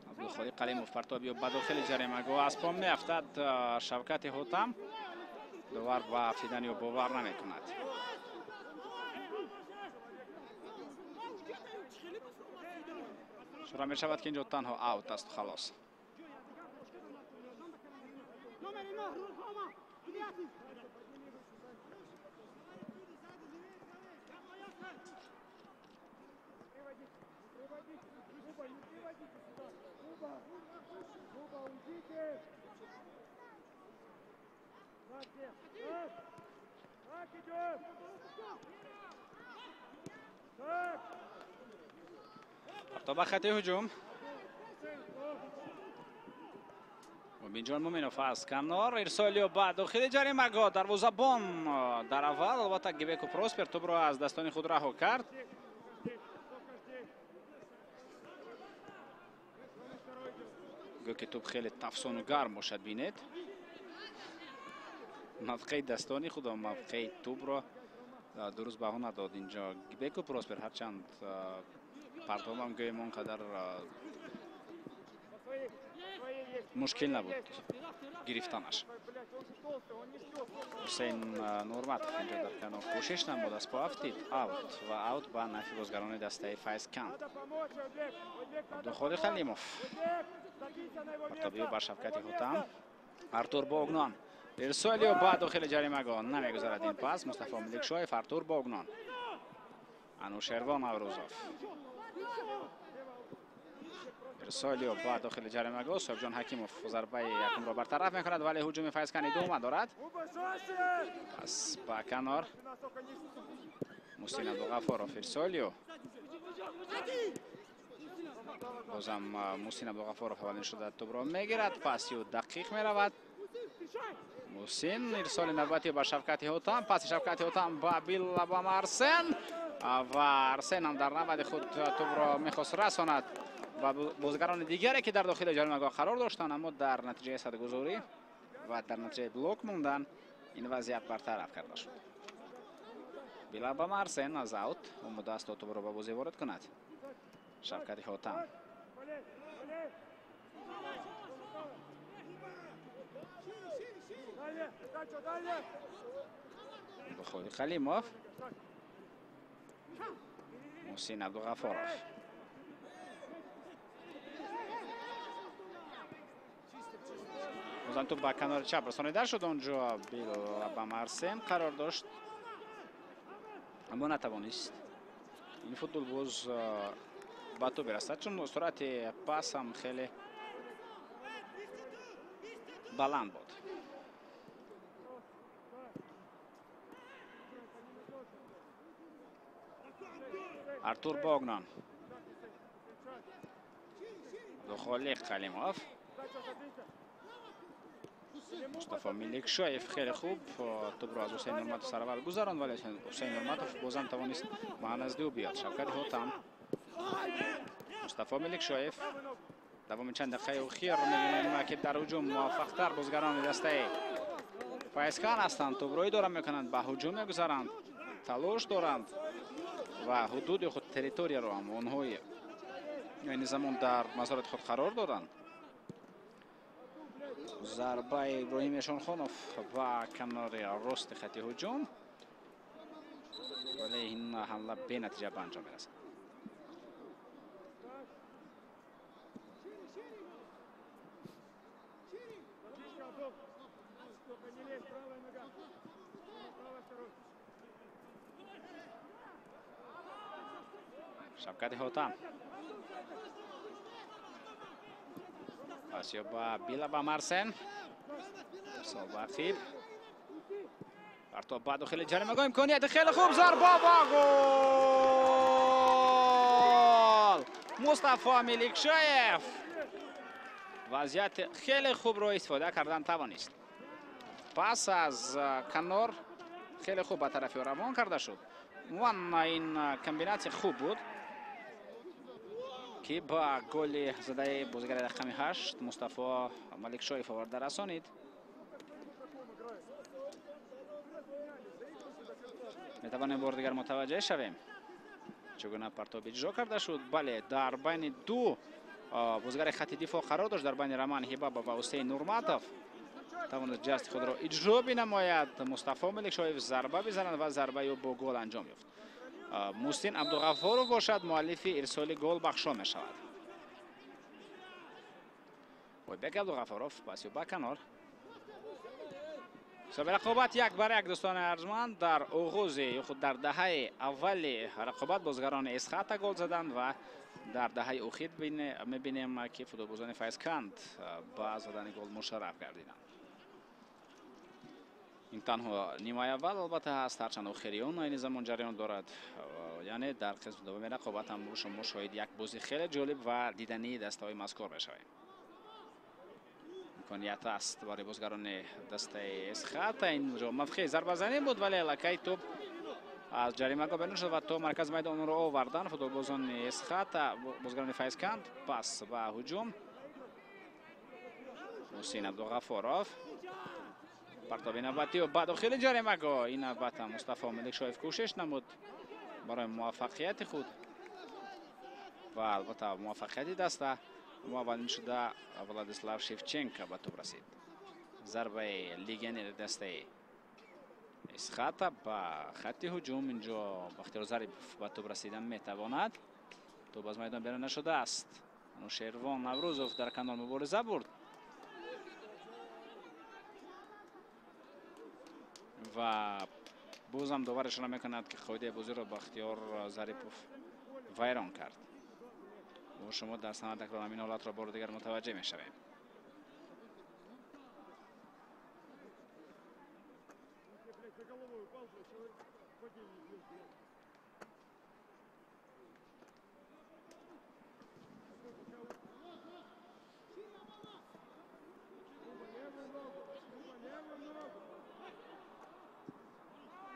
عبدالخالق علیموف پرتابی به داخل جریمه گاه از پا میافتد. شوکت هوتم داور به افیدنی و باور نمیکند. شروع می شود که اینجا تنها اوت است. خلاص تا به خط هجوم مبینجان مومینوف از کنار ارسالی و بعد داخل جریمه دروازه‌بان در اول البته گیبکو پروسپر توپ را از دستان خود رها کرد. گو که توپ خیلی تفسون و گرم باشد بینید. موقع دستانی خود و موقع توپ را درست به اون نداد اینجا گیبکو پروسپر، هرچند پرتاب هم گویم اونقدر مشکل نبود گرفتنش. حسین نورمتوف اینجا در کنار کوشش نمود از پا افتید اوت و اوت با نفی بازیگران دسته فیض کند. عبدالخالق خلیموف پرتابی بر شفقت هوتم. ارتور باغنان ارسالی و بعد داخل جریمه نمیگذارد این پاس. مصطفی ملکشایف، ارتور باغنان، انوشیروان اوروزوف ارسالی و بعد داخل جریمه صاحب جان حکیموف ضربه یکم را برطرف میکند ولی هجوم فیض کن ادامه دارد. پس با کنار محسن عبدالغفارov ارسالیو بازم محسن عبدالغفارov اولین شده توپ را میگیرد. پاسیو دقیق میرود. محسن ارسال نوبتی با شفقت هوتم. پاس شفقت هوتم با بیلا با ارسن و ارسن هم در نوبت خود توپ را میخواست رساند و بازیگران دیگری که در داخل جریمه قرار داشتند اما در نتیجه صدگذاری و در نتیجه بلوک موندن این وضعیت برطرف کرده شد. بیلا با ارسن از اوت امید است توپ را به بازی وارد کند. شفقت هوتم عبدالخالق خلیموف، محسن عبدالغفارov بازم توپ به کنار چپ رسانیده شد. اونجا بیلا با ارسن قرار داشت اما نتوانست این فوتبال باز با تو برسد چون سرعت پاس هم خیلی بلند بود. ارتور باغنان، عبدالخالق خلیموف، مصطفی ملکشایف خیلی خوب توپ را از حسین نورمتوف سر اول گذراند ولی حسین نورمتوف بازم توانست به نزدیک بیاد. شفقت هوتم، مصطفی ملکشایف دوام چند دقیقه اخیر می‌بینیم که در هجوم موفق‌تر بازیگران دسته فیض کن هستند. توپ را اداره می‌کنند، به هجوم می‌گذارند، تلاش دارند و حدود خود تریتوری رو هم اونها یعنی زمان در نظارت خود قرار دادند. ضربه ابراهیم شانخانوف و کنار راست خط هجوم ولی این حمله به نتیجه به انجام میرسد. شفقت هوتم پاسیو با بیلا با ارسن ارسال با خیب پرتاب بعد داخل جریمه امکانیت خیلی خوب ضربه و گل. مصطفی ملکشایف وضعیت خیلی خوب رو استفاده کردن توانست. پاس از کنار خیلی خوب به طرف روان کرده شد و این کمبیناسی خوب بود که با گل زده بازیگر رقم 8 مصطفی ملکشایف آورده رسانید. میتوانیم بار دیگر متوجه شویم چگونه پرتاب اجرا کرده شد. بله در بین دو بازیگر خط دفاع قرار داشت، در بین رمان هیبابا و حسین نورمتوف توانست جست خود را اجرا بنماید. مصطفی ملکشایف ضربه بزند و ضربه با گل انجام یافت. محسن عبدالغفارov باشد مؤلف ارسال گل بخشا می شود. وایبک عبدالغفارov پاسی با کنار. سابق رقابت 1-1 دوستان ارجمند در آغاز خود در دهه اول رقابت بازیگران اسخط گل زدند و در دهه اخیر میبینیم که فوتبالبازان فیض کند با زدن گل مشرف گردیدند. این تنها نیمه اول البته هست، هرچند آخریون این زمان جریان دارد. یعنی در قسمت دوم رقابت هم رو شما شاید یک بازی خیلی جالب و دیدنی دسته‌های مذکور بشویم. امکانیت است برای بازیگران دسته اسخط. اینجا مفخی ضربه زنی بود ولی لکه توپ از جریمه بیرون شد و تو مرکز میدان رو آوردن فوتبالبازان اسخط. بازیگران فیضکند پس به هجوم. حسین عبدالغفارov پرتاب نوبتی و بعد داخل جریمه گاه. این نوبت مصطفی ملکشایف کوشش نمود برای موفقیت خود و البته موفقیتی دسته معاون شده ولادیسلاو شیفچنکا به توپ رسید. ضربه لیگنر دسته اسخط به خط هجوم. اینجا بختیار ظریف به توپ رسیدن میتواند. توپ از میدان بیرون نشده است. نوشیروان نوروزوف در کنار مبارزه برد و بازم داور اشاره میکند که قاعده بازی را بختیار ظریفوف ویران کرد. و شما در سند تکرار همین حالت را بار دیگر متوجه میشویم.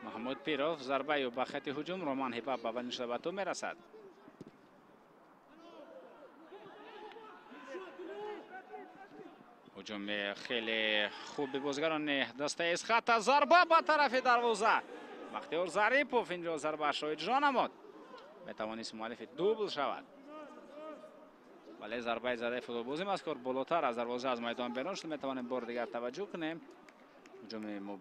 محمود پیروف ضربه و به خط هجوم. رومان هیپاپ به بلند شده به تو میرسد. هجوم خیلی خوب بازیگران دسته اسخط. ضربه به طرف دروازه. بختیار ظریفوف اینجا ضربه شاید جا نمود. میتوانست مؤلف دوبل شود ولی ضربه زده فوتبالبازی مذکور بالاتر از دروازه از میدان بیرون شد. میتوانیم بار دیگر توجه کنیم. هجوم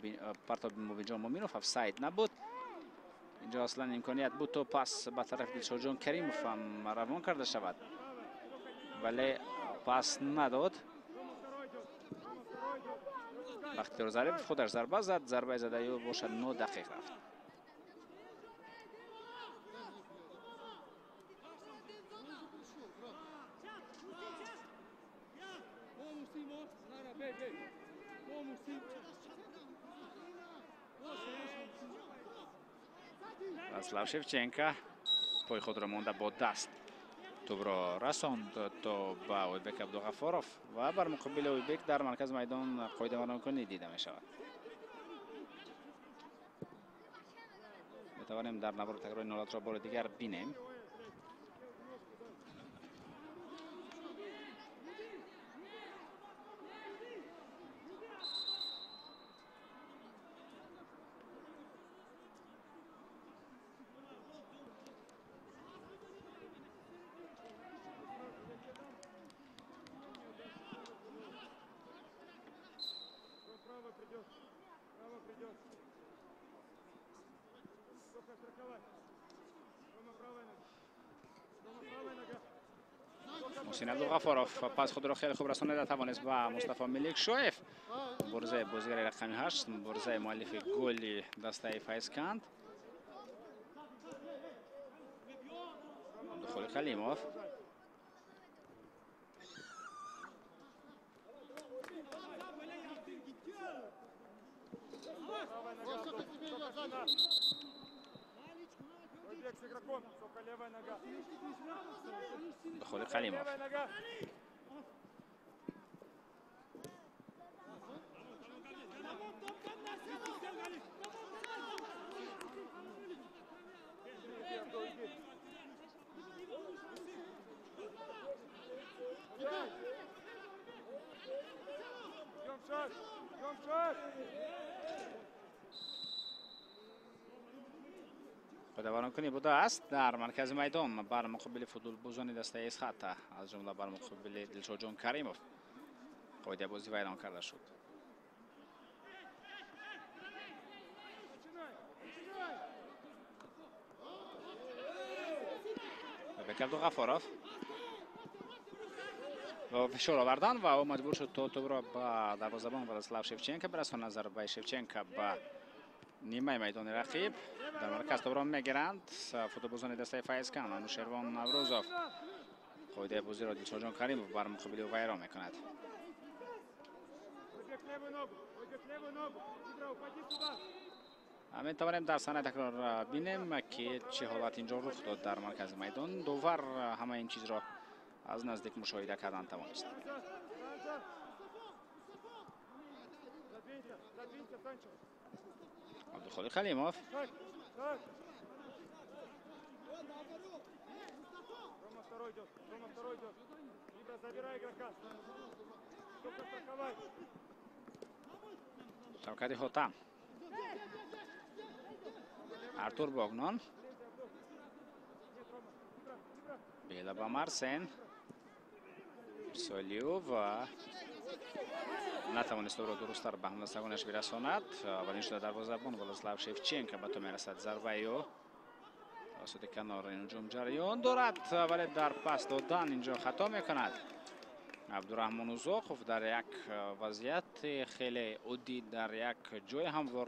پرتاب موبینجان مومینوف افساید نبود. اینجا اصلا امکانیت بود تو پس به طرف دلشاد جان کریموف هم روان کرده شود ولی پس نداد. بختیار ظریف خودش ضربه زد. ضربه زده یا باشد 9 دقیقه رفت. واسلاو شیفچنکا پای خود را مانده با دست توپ را رساند تا به اویبک عبدالغفارov و بر مقابل اویبک در مرکز میدان قاعده مرانکنی دیده می شود. می توانیم در نبرد تکرار این حالت را بار دیگر بینیم. حسین عبدالغفارov پس خود را خیلی خوب رسانیده توانست به مصطفی ملکشایف. مبارزه بازیگر رقم 8 مبارزه مؤلف گل دسته فیضکند. دخول کلیموف دخول کلیموف خودآورانکنی بوده است در مرکز میدان بر مقابل فوتبالبازان دسته اسخط از جمله بر مقابل دلشاد جان کریموف. قاعده بازی ویران کرده شد. اویبک عبدالغفارov و فشار آوردن و او مجبور شد تا توپ را به دروازه‌بان ولادیسلاو شیفچنکا برساند. ضربه شیفچنکا به نیمه میدان رقیب. در مرکز توپ را میگیرند فوتبالبازان دسته فیضکند. نوشیروان نوروزوف قاعده بازی را دلشاد جان کریموف بر مقابل او ویران میکند. Выйдет левую ногу. Выйдет левую ногу. Игра, упади сюда. می‌توانیم در صحنه تکرار بینیم که چه حالت اینجا رخ داد در مرکز میدان. دوور همه این چیز را از نزدیک مشاهده کردن توانست. عبدالخالق خلیموف. Рома второй идет. Рома второй идет. Игра, забирай игрока. Только страховай. شوکت حاتم. ارتور باگنان. بیلا با مارسن. سولیو و نتوانست او را درست‌تر به حمله سگانش برساند. اولین شده دروازه‌بان ولاسلاو شفچنکو به تو میرسد. ضربه او توسط کنار این هجوم جریان دارد ولی در پس دادن اینجا خطا میکند. عبدالرحمن اوزاقوف در یک وضعیت خیلی عادی در یک جای هموار،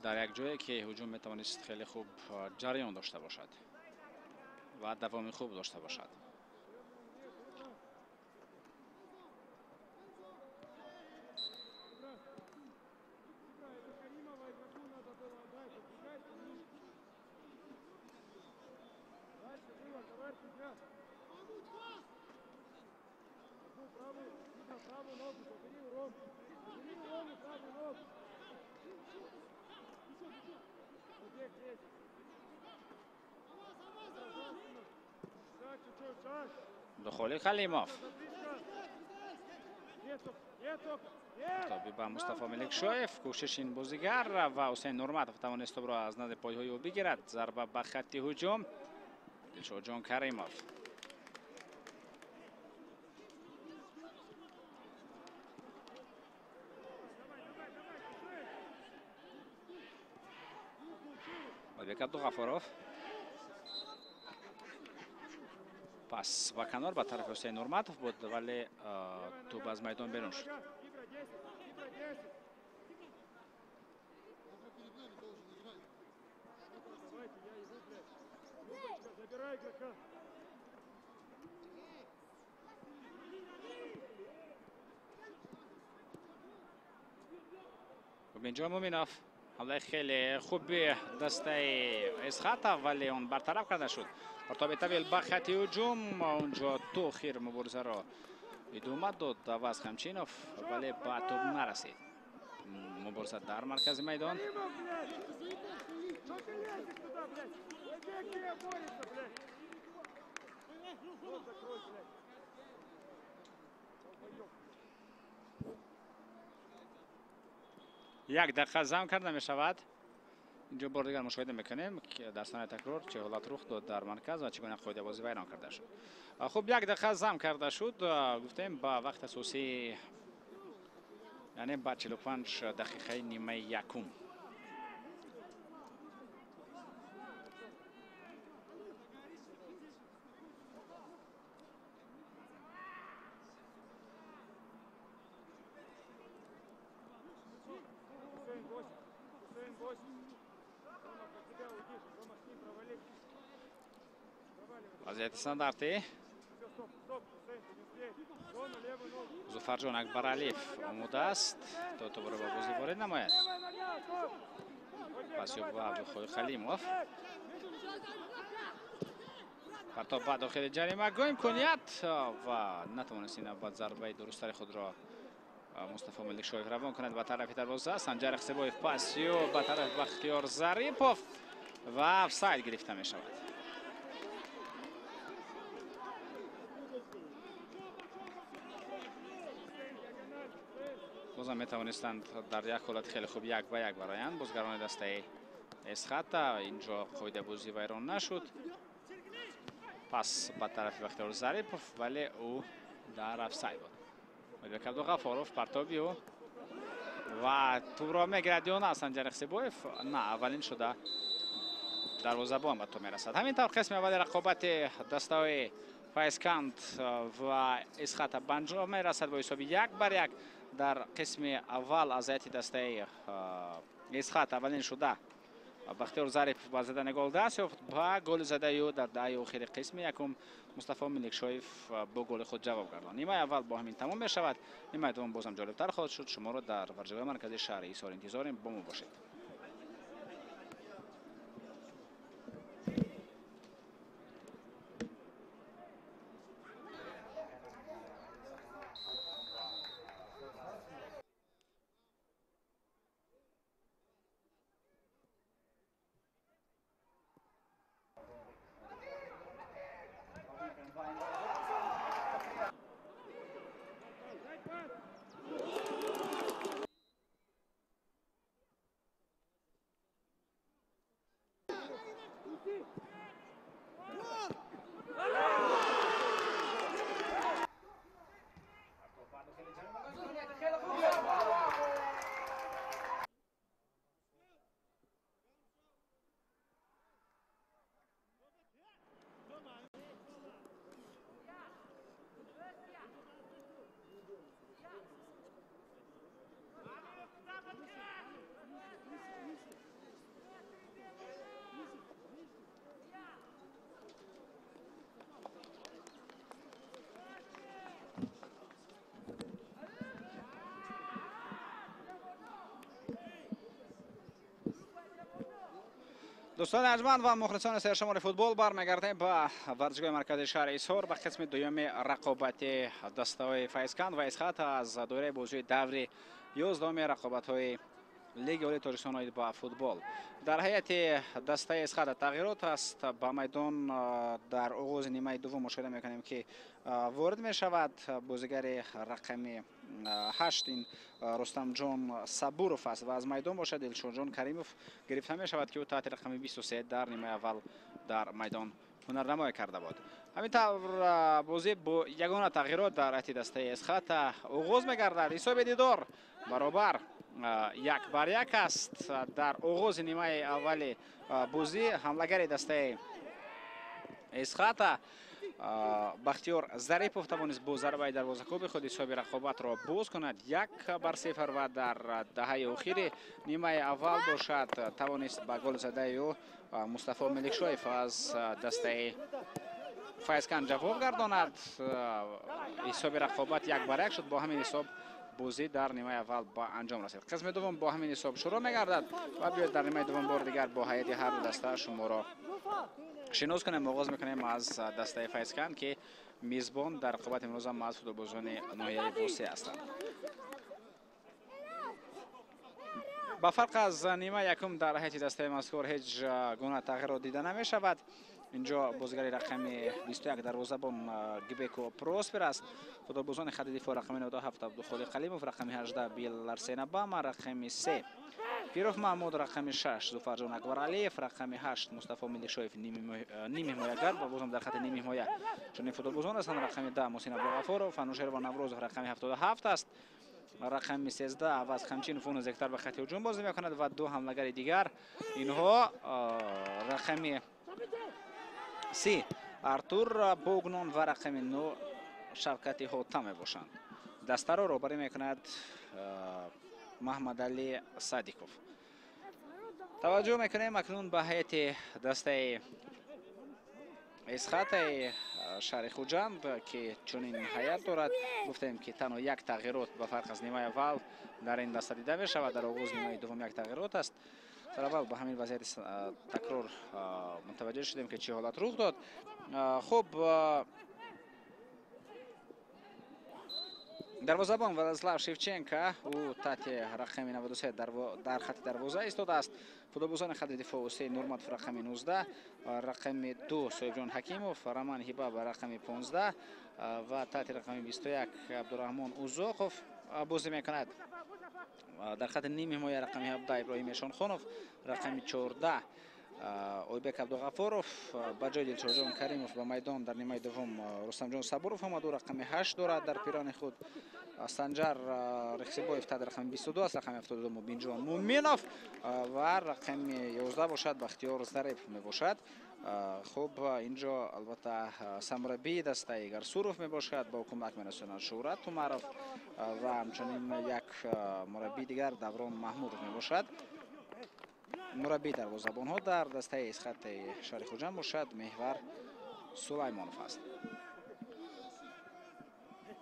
در یک جایی که هجوم میتوانست خیلی خوب جریان داشته باشد و دوام خوب داشته باشد. Правую ногу, забери у Рому. Забери у Рому правую ногу. Побег здесь. Так, чуть-чуть, шаг. دخول خلیموف. Нету, нету, нет. خطابی به مصطفی ملکشایف. کوشش این بازیگر و حسین نورمتوف توانست او را از نزد پایهای او بگیرد. ضربه به خط هجوم. دلشاد جان کریموف. بابک عبدالغفاروف. پس با کنار به طرف حسین نورمتوف بود ولی توپ از میدان بیرون شد. اینجا مومینوف حمله خیلی خوبی دسته اسخط ولی اون برطرف کرده شد. پرتاب طویل به خط هجوم اونجا تو خیر مبارزه را ادامه داد دواز خمچینوف ولی به توپ نرسید. مبارزه در مرکز میدان. یک دقیقه زم کرده می شود. اینجا بار دیگر مشاهده میکنیم که در صحنه تکرار چه حالت رخ داد در مرکز و چگونه قاعده بازی ویران کرده شد. خب یک دقیقه زم کرده شد. گفتیم با وقت اساسی یعنی با 45 دقیقه نیمه یکم. وضعیت استانداردی. زفرجان اکبرعلیف آماده است تا تو برای بازی وارد نماید. پس یوب و عبدالخالق خلیموف. پرتاب به داخل جریمه گویم کنیت و نتوانست این اول ضربه درستری خود را مصطفی ملکشایف روان کند به طرف دروازه. سنجر اخسبایف پاسیو به طرف بختیار ظریفوف و افساید گرفته می شود. بازم می توانستند در یک حالت خیلی خوب 1-1 برایند. بازیگران دسته اسخط اینجا قاعده بازی ویران نشد. پس به طرف بختیار ظریفوف ولی او در افساید بود. بابک عبدالغفاروف پرتابی او و تو را میگیرد یا نه سنجر اخسبایف نه اولین شده دروازه‌بان به تو میرسد. همینطور قسم اول رقابت دسته فایسکند و اسخط به انجام میرسد با حساب 1-1 در قسم اول از هیئت دسته اسخط اولین شده бахтиёр зарипов ба задани гол даст ёфт ба голи задаи ӯ дар даҳаи охири қисми якум мустафо милликшоев бо голи худ ҷавоб гардонд. нимаи аввал бо ҳамин тамом мешавад. нимаи дуввум бозам ҷолибтар хоҳад шуд. шуморо дар варҷагоҳи маркази шаҳри ҳисор интизорем. бо мо бошед. دوستان ارجمند و مخلصان سرشمار فوتبال برمیگردیم با ورزشگاه مرکزی شهر اشهر به قسم دوم رقابت دسته‌های فیضکند و اسخط از دوره بازی دور 11 رقابت‌های لیگ عالی تاجیکستان با فوتبال. در هیئت دسته اسخط تغییرات است. با میدان در آغاز نیمه دوم مشاهده می‌کنیم که وارد می‌شود بازیگر رقم 8 این رستم جان صبورов است و از میدان باشد دلشون جان کریموف گرفته می‌شود که او تحت رقم 23 در نیمه اول در میدان هنرنمایی کرده بود. همینطور بازی با یگانه تغییرات در هیئت دسته اسخط آغاز می‌گردد. حساب دیدار برابر 1-1 است. در آغاز نیمه اول بازی حمله‌گر دسته اسخط بختیار ظریفов توانست با ضربه دروازه‌کوب خود حساب رقابت را باز کند. 1-0 و در دهه اخیر نیمه اول باشد توانست با گل زده او مصطفی ملکشویف از دسته فیضکند جواب گرداند. حساب رقابت 1-1 شد. با همین حساب بازی در نیمه اول با انجام رسید. قسم دوم با همین حساب شروع می‌گردد و بیاید در نیمه دوم بار دیگر با هیئت هر دو دسته شما را شناس کنیم. آغاز می‌کنیم از دسته فیضکند که میزبان در رقابت امروز هم از فوتبالبازان ناحیه واسه هستند. با فرق از نیمه یکم در هیئت دسته مذکور هیچ گونه تغییرات دیده نمی‌شود. اینجا بازیگر رقم 21 دروازه‌بان گیبکو پروسپر است. فوتبالبازان خط دفاع رقم 97 عبدالخالق قلیموف، رقم 18 بیلارسین باما، رقم 3 پیروف محمود، رقم 6 زوفرجان اکبرعلیف، رقم 8 مصطفی ملکشویف نیم حمایتگر و بازم در خط نیم حمایت چون فوتبالبازان هستند. رقم 10 محسن عبدالغفارov، فنوشهروان نوروز رقم 77 است. رقم 13 عوض خمچین فون زکتر به خط هجوم بازی می‌کند و دو حمله‌گر دیگر اینها رقم 3 ارتور بوگنون و رقم 9 شوکت حاتم میباشند. دسته را روبرو میکند محمد علی صادقوف. توجه میکنیم اکنون به هیئت دسته اسخط شهر خوجند که چنین هیئت دارد. گفتیم که تنها یک تغییرات به فرق از نیمه اول در این دسته دیده میشود. در آغاز نیمه دوم یک تغییرات است. در اول با همین وضعیت تکرار متوجه شدیم که چه حالت رخ داد. خب دروازه‌بان ولادیسلاو شیفچنکا او تحت رقم 93 در خط دروازه ایستاده است. فوتبالبازان خط دفاع حسین نورمات رقم 19، رقم 2 سویبجان حکیموف، رمان هیبا به رقم 15 و تحت رقم 21 عبدالرحمن اوزاقوف بازی میکند. در خط نیم حمایت رقم 17 ابراهیم اشانخانوف، رقم 14 اویبک عبدالغفاروف، با جای دلشورجان کریموف به میدان. در نیمه دوم رستم جان صبوروف آمد و رقم 8 دارد. در پیران خود سنجر رخسیبایف تا رقم 22 است. رقم 72 مبینجان مومینوف و رقم 11 باشد بختیار ظریف می باشد. خب اینجا البته سمربی دسته گرسوروف می باشد با کمک ناسیونال شهرت تومارov و همچنین یک مربی دیگر دوران محمودوف می باشد. مربی دروازه‌بان‌ها در دسته اسخط شهر خوجند باشد محور سلیمانов است.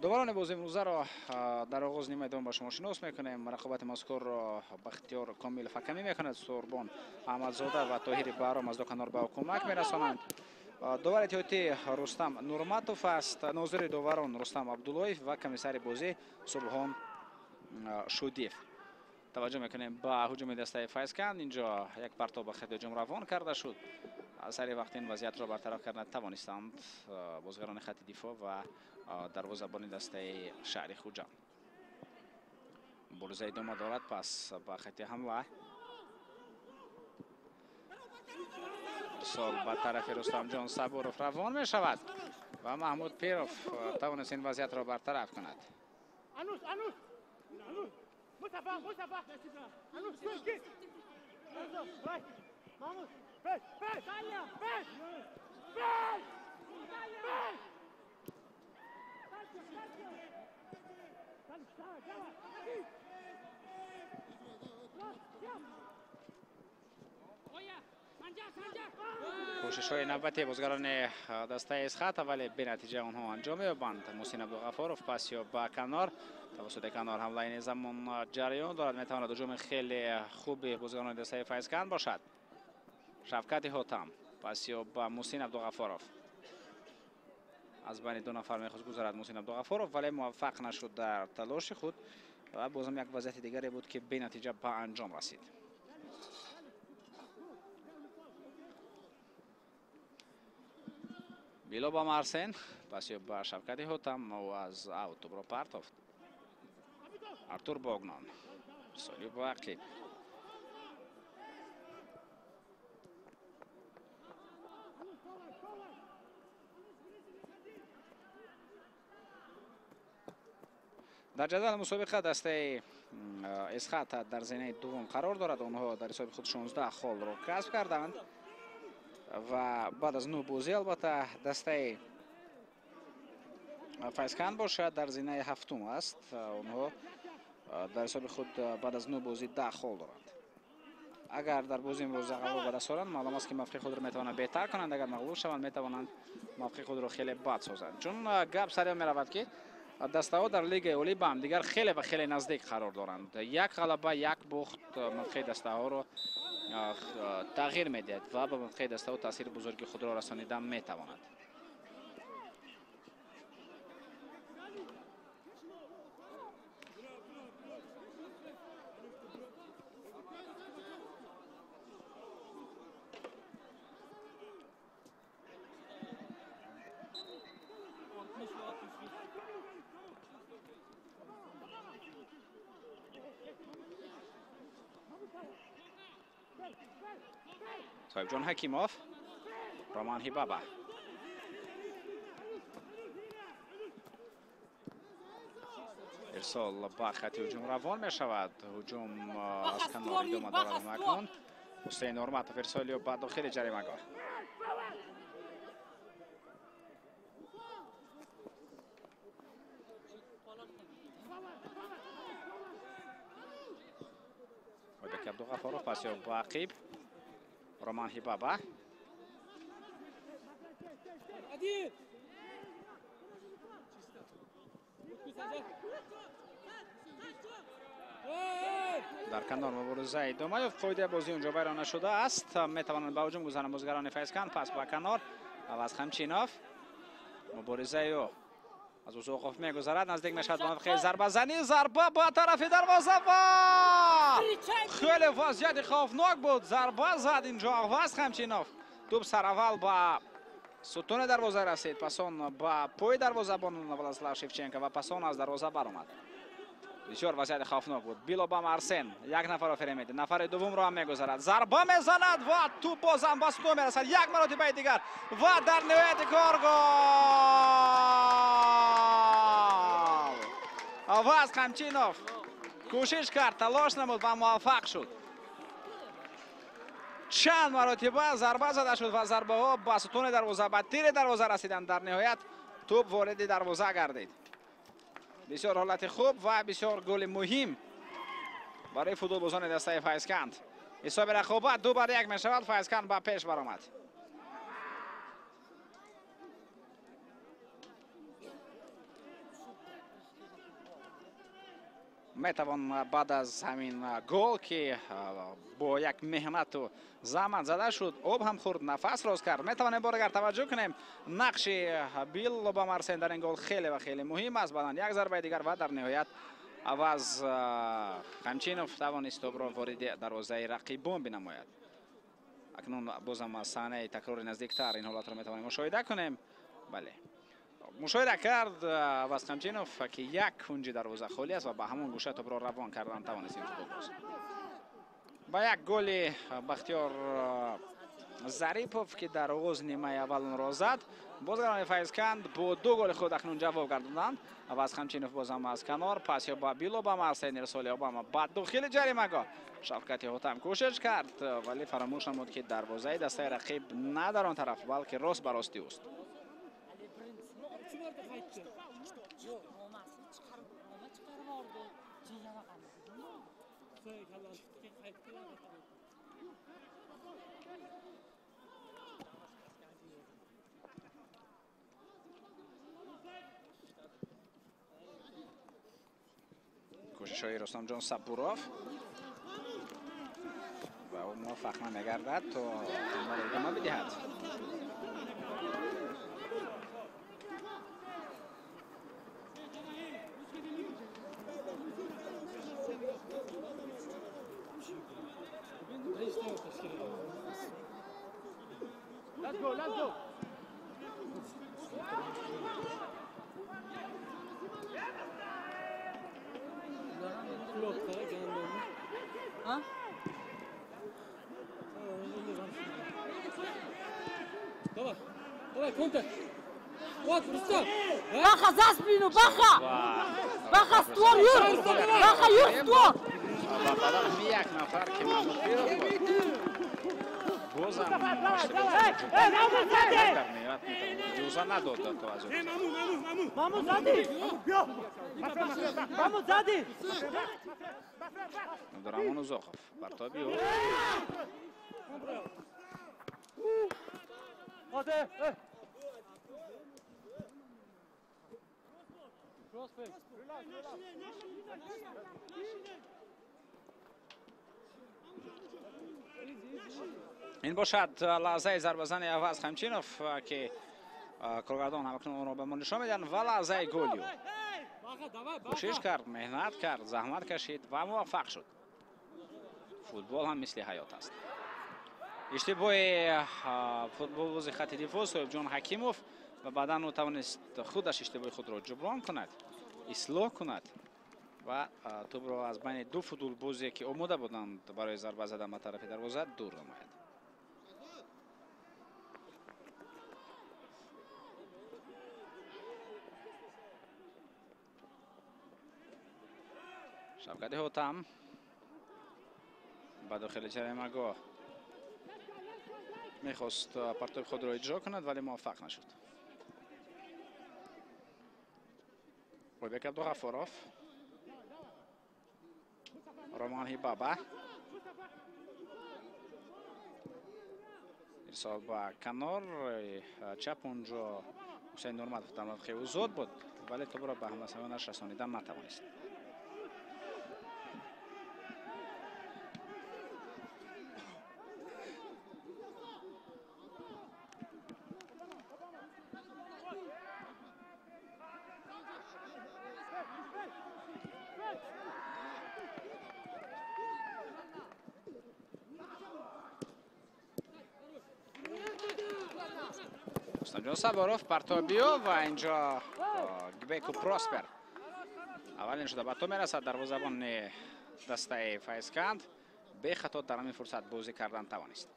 دوران بازی امروزه را در آغاز نیمه دوم با شما شناس میکنیم. رقابت مذکور را بختیار کامل فکمی میکند. سوربان احمدزاده و طاهر بهرام از دو کنار به او کمک میرسانند. داور احتیاطی رستم نورمتوف است. ناظر داوران رستم عبداللهیف و کمیسر بازی سبحان شودیف. توجه میکنیم به هجوم دسته فیضکند. اینجا یک پرتاب به خط هجوم روان کرده شد. سری وقت این وضعیت را برطرف کردن توانستند بازیگران خط دفاع و دروازه‌بان دسته شهر خوجند. بازی ادامه دارد. پس به خط حمله سال به طرف رستم جان صبورов روان می شود و محمود پیروف توانست این وضعیت را برطرف کند. کوشش های نوبتی بازیگران دسته اسخط ولی به نتیجه آنها انجام یابند. محسن عبدالغفارov پس یا به کنار توسط کنار حمله این زمان جریان دارد. میتواند هجوم خیلی خوب بازیگران دسته فیضکند باشد. شفقت حاتم پس یا به محسن عبدالغفارov از بین دو نفر میخواست گذارد محسن عبدالغفارov ولی موفق نشد در تلاش خود و بازم یک وضعیت دیگری بود که به نتیجه به انجام رسید. بیلو با مارسن پس یا با شفقت حاتم و از اوت برو پرتاف ارتور باگنان سالیو با عقیب در جدول مسابقه دسته اسخط در زمینه دوم قرار دارد. آنها در حساب خود 16 خال را کسب کردند و بعد از 9 بازی البته دسته فیضکند باشد در زمینه هفتم است. آنها در حساب خود بعد از 9 بازی 10 خال دارند. اگر در بازی امروز غلبه به دست آورند معلوم است که موقع خود را میتوانند بهتر کنند. اگر مغلوب شوند میتوانند موقع خود را خیلی بد سازند. چون گپ سر می رود که دسته ها در لیگ اولی با هم دیگر خیلی و خیلی نزدیک قرار دارند. یک غلبه یک باخت موقع دسته ها را تغییر میدهد و به موقع دسته ها تاثیر بزرگی خود را رسانیدن میتواند. صاحب جان حکیموف رومان هیبابا ارسال با خط هجوم روان می شود. هجوم از کنار ادامه دارد مکنون. حسین نورمتوف ارسالی با داخل جریمه‌گاه. ودک عبدالغفارov پس یا با عقیب رومان هیبابا در کنار مبارزه ادامه یافت. قاعده بازی اونجا بیان نشده است. میتوانند به هجوم گذارند بازیگران فیضکند. پس به کنار عوض خمچینوف مبارزه او از اوقاف میگذارد. نزدیک میشد به موقع ضربه زنی. ضربه به طرف دروازه و خیلی وضعیت خوفناک بود. ضربه زد اینجا عوض خمچینوف. توپ سر اول با ستون دروازه رسید. پس آن با پای دروازه بان ولاسلاو شفچنکو و پس آن از دروازه برآمد. بسیار وضعیت خوفناک بود. بیلو با مارسن یک نفر آفرین میده. نفر دوم را هم میگذارد. ضربه میزند و توپ بازم به ستون میرسد. یک مرتبه دیگر و در نهایت کار گل. عوض خمچینوف کوشش کرد، تلاش نمود و موفق شد. چند مرتبه ضربه زده شد و ضربه ها به ستون دروازه به تیر دروازه رسیدند. در نهایت توپ وارد دروازه گردید. بسیار حالت خوب و بسیار گل مهم برای فوتبالبازان دسته فیضکند. حساب رقابت 2-1 می شود. فیضکن به پیش برآمد. میتوان بعد از همین گل که با یک مهنت و زحمت زده شد، آب هم خورد، نفس راست کرد. میتوانیم بار اگر توجه کنیم نقش بیل لوبامارسین در این گل خیلی و خیلی مهم است. بعدن یک ضربه دیگر و در نهایت عوض خمچینوف توانست توپ را وارد دروازه رقیبان بنماید. اکنون بازم صحنه تکرار نزدیکتر این حالت را میتوانیم مشاهده کنیم. بله، مشاهده کرد عوض خمچینوف که یک کنج دروازه خالی است و به همون گوشه توپ را روان کردن توانستیم توپ باز. با یک گل بختیار ظریفوف که در آغاز نیمه اول را زد، بازیکنان فیضکن با 2 گل خود اکنون جواب گرداندند. عوض خمچینوف بازم از کنار پاس با بیلو با مارسین ارسال اوباما بعد داخل جریمه شفقت حاتم کوشش کرد ولی فراموش نمود که دروازه دسته رقیب نه در آن طرف بلکه راست به راستی است. کوشش های رستم جان صبوروف و او موفق نمیگردد تا این را ادامه بدهد. Let's go, let's go. Давай, давай, контр. Вот, Рустам. Баха за спину, Баха! Баха створ, Юр! Баха, Юр, створ! بعدم یک نفر که محمود بیرون بود بازم در نیت جوزا نداد تا از اون Vamos, Zadi! Vamos, Zadi! عبدالرحمن زاخف برتابی و این باشد لحظه ضربه‌زنی عوض خمچینوف که کارگردان هم اکنون را به ما نشان میدن و لحظه گلیو. کوشش کرد، مهنت کرد، زحمت کشید و موفق شد. فوتبال هم مثل حیات است. اشتباه فوتبال بازی خط دفاع صاحب جان حکیموف و بعدا او توانست خودش اشتباه خود را جبران کند، اصلاح کند و توپ را از بین دو فوتبال بازی که آماده بودند برای ضربه زدن به طرف دروازه دور نماید. شفقت حاتم با داخل جریمه میخواست پرتاب خود را اجرا کند ولی موفق نشد. بایبک عبدالغفاروف، رومان هیبابا، ارسال با کنار چپ اونجا حسین نورمتوف در موقع او زود بود ولی توپ را به حمله سویانش رسانیدن نتوانست. رستم صبوروف پرتابیو و اینجا گبیکو پروسپر اولین شده به تو میرسد. دروازه‌بان دسته فیضکن به خطا در همین فرصت بازی کردن توانست.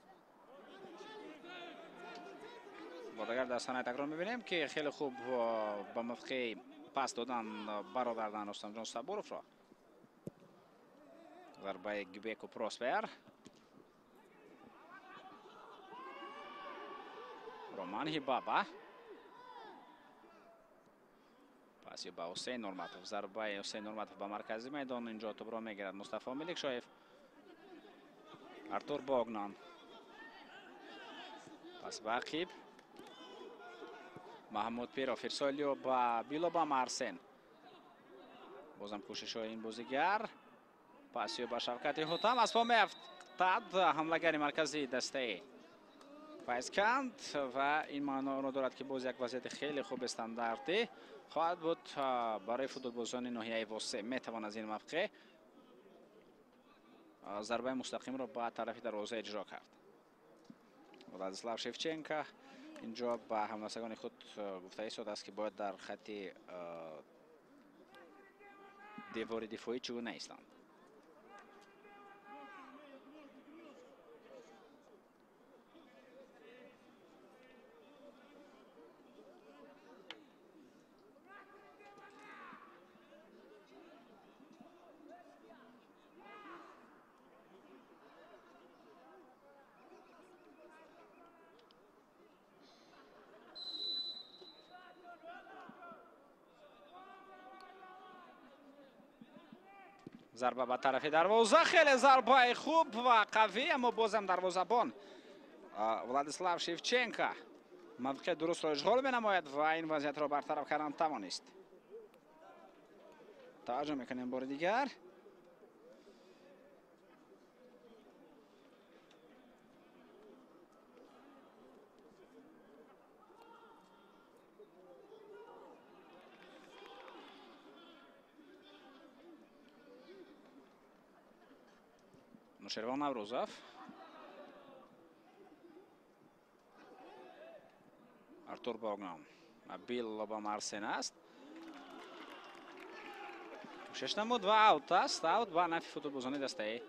بازیگر در صحنه تکرار میبینیم که خیلی خوب با موقع پاس دادن برآوردن رستم جان صبوروف را. ضربه گبیکو پروسپر، رومان هیبابا، پاسی با حسین نورمتوف، ضربه حسین نورمتوف به مرکزی میدان. اینجا توپ را میگیرد مصطفی ملک شایف артур богнон. پس باقیب محمود پیرو فرسالیو با بیلوبا مارسن. بازم کوشش های این بازیگر. پاسیو با شوکت هوتام از پا میافتد. حمله‌گر مرکزی دسته فایزکند و این معنا را دارد که باز یک وضعیت خیلی خوب استانداردی خواهد بود برای فوتبالبازان ناحیه وسط. میتوان از این موقع ضربه مستقیم را با طرف دروازه اجرا کرد. ولادیسلاو شفچنکا اینجا با همنسگان خود گفته شده است که باید در خط دیوار دفاعی چگونه ایستند. ضربه به طرف دروازه خیلی ضربه خوب و قوی اما بازم دروازه‌بان ولادیسلاو شفچنکا موقع درست را اشغال می‌نماید و این وضعیت را برطرف کردن توانست. توجه میکنیم بار دیگر. نوشیروان نوروزов артур богнон بیلوبا مارسن است. کوشش نمود و اوت است. اوت با نفی فوتبالبازان دسته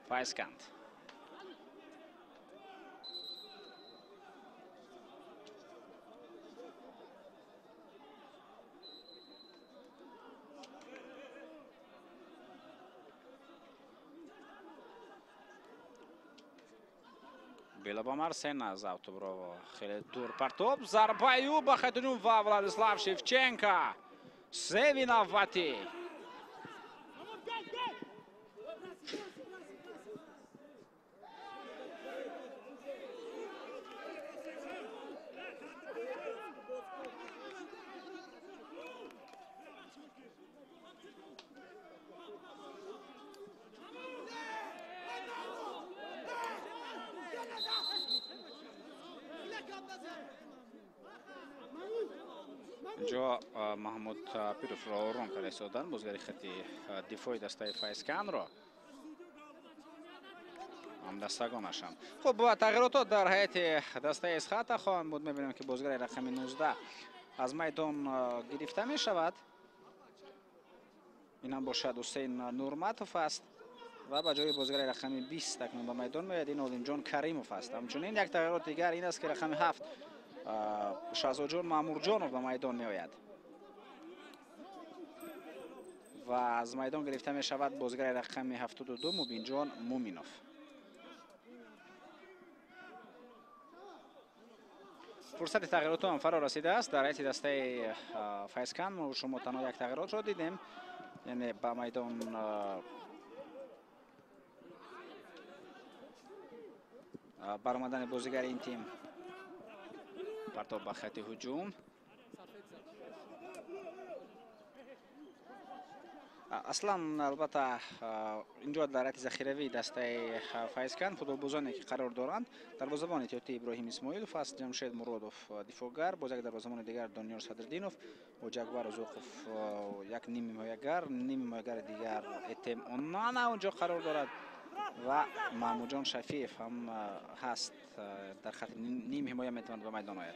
فایزکند. بیلوبا مارسن از اوت برو خیلی دور پرتاب. ضربه ایو با خط هجوم و ولادیسلاو شفچنکا سیو نوبتی. اینجا محمود پیروف را آرام کرده ایستادن بازیگر خط دفاعی دسته فایزکند را همدستگانشان. خب تغییرات در هیئت دسته اسخط خواهند بود. میبینیم که بازیگر رقم 19 از میدان گرفته می شود. این هم باشد حسین نورمتوف است و به جای بازیگر رقم 20 تکنون به میدان میاد این عالم جان کریموف است. همچنین یک تغییرات دیگر این است که رقم 7 شهزاد جان مامورجانوف به میدان می آید و از میدان گرفته می شود بازیگر رقم 72 مبین جان مومینوف. فرصت تغییرات هم فرا رسیده است در هیئت دسته فایزکند. شما تنها یک تغییرات را دیدیم، یعنی به میدان برآمدن بازیگر این تیم پرتاب به خط هجوم. اصلا البته اینجا در هیئت ذخیروی دسته فایزکند فوتبالبازانی که قرار دارند دروازه‌بان احتیاطی ابراهیم اسماعیلوف است، جمشید مرادوف دفاعگر، بازیگر دروازه‌بان دیگر دانیال صدرالدینوف و جگبر زوقوف یک نیم حمایتگر دیگر اتم اونانا اونجا قرار دارد و محمود جان شفیف هم هست در خط نیم حمایت میتواند به میدان آید.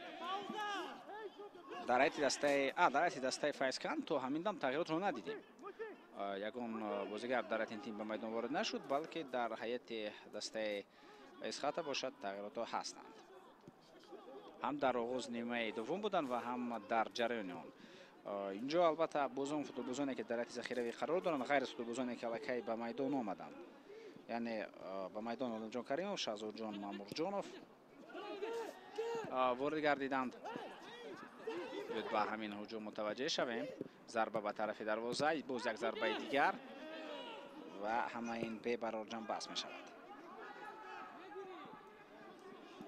در هیئت دسته فایزکند تو همین دم تغییرات رو ندیدیم. یگان بازیگر در این تیم به میدان وارد نشد، بلکه در هیئت دسته اسخط باشد تغییرات ها هستند. هم در آغاز نیمه دوم بودند و هم در جریان آن. اینجا البته بازم فوتبالبازانی که در هیئت ذخیروی قرار دارند غیر از فوتبالبازانی که الکی به میدان آمدند، یعنی به میدان عالم جان کریموف، شهزاد جان مامورجانوف وارد گردیدند. بیاید با همین هجوم متوجه شویم. ضربه به طرف دروازه، باز یک ضربه دیگر و همه این به برار جان بس می شود.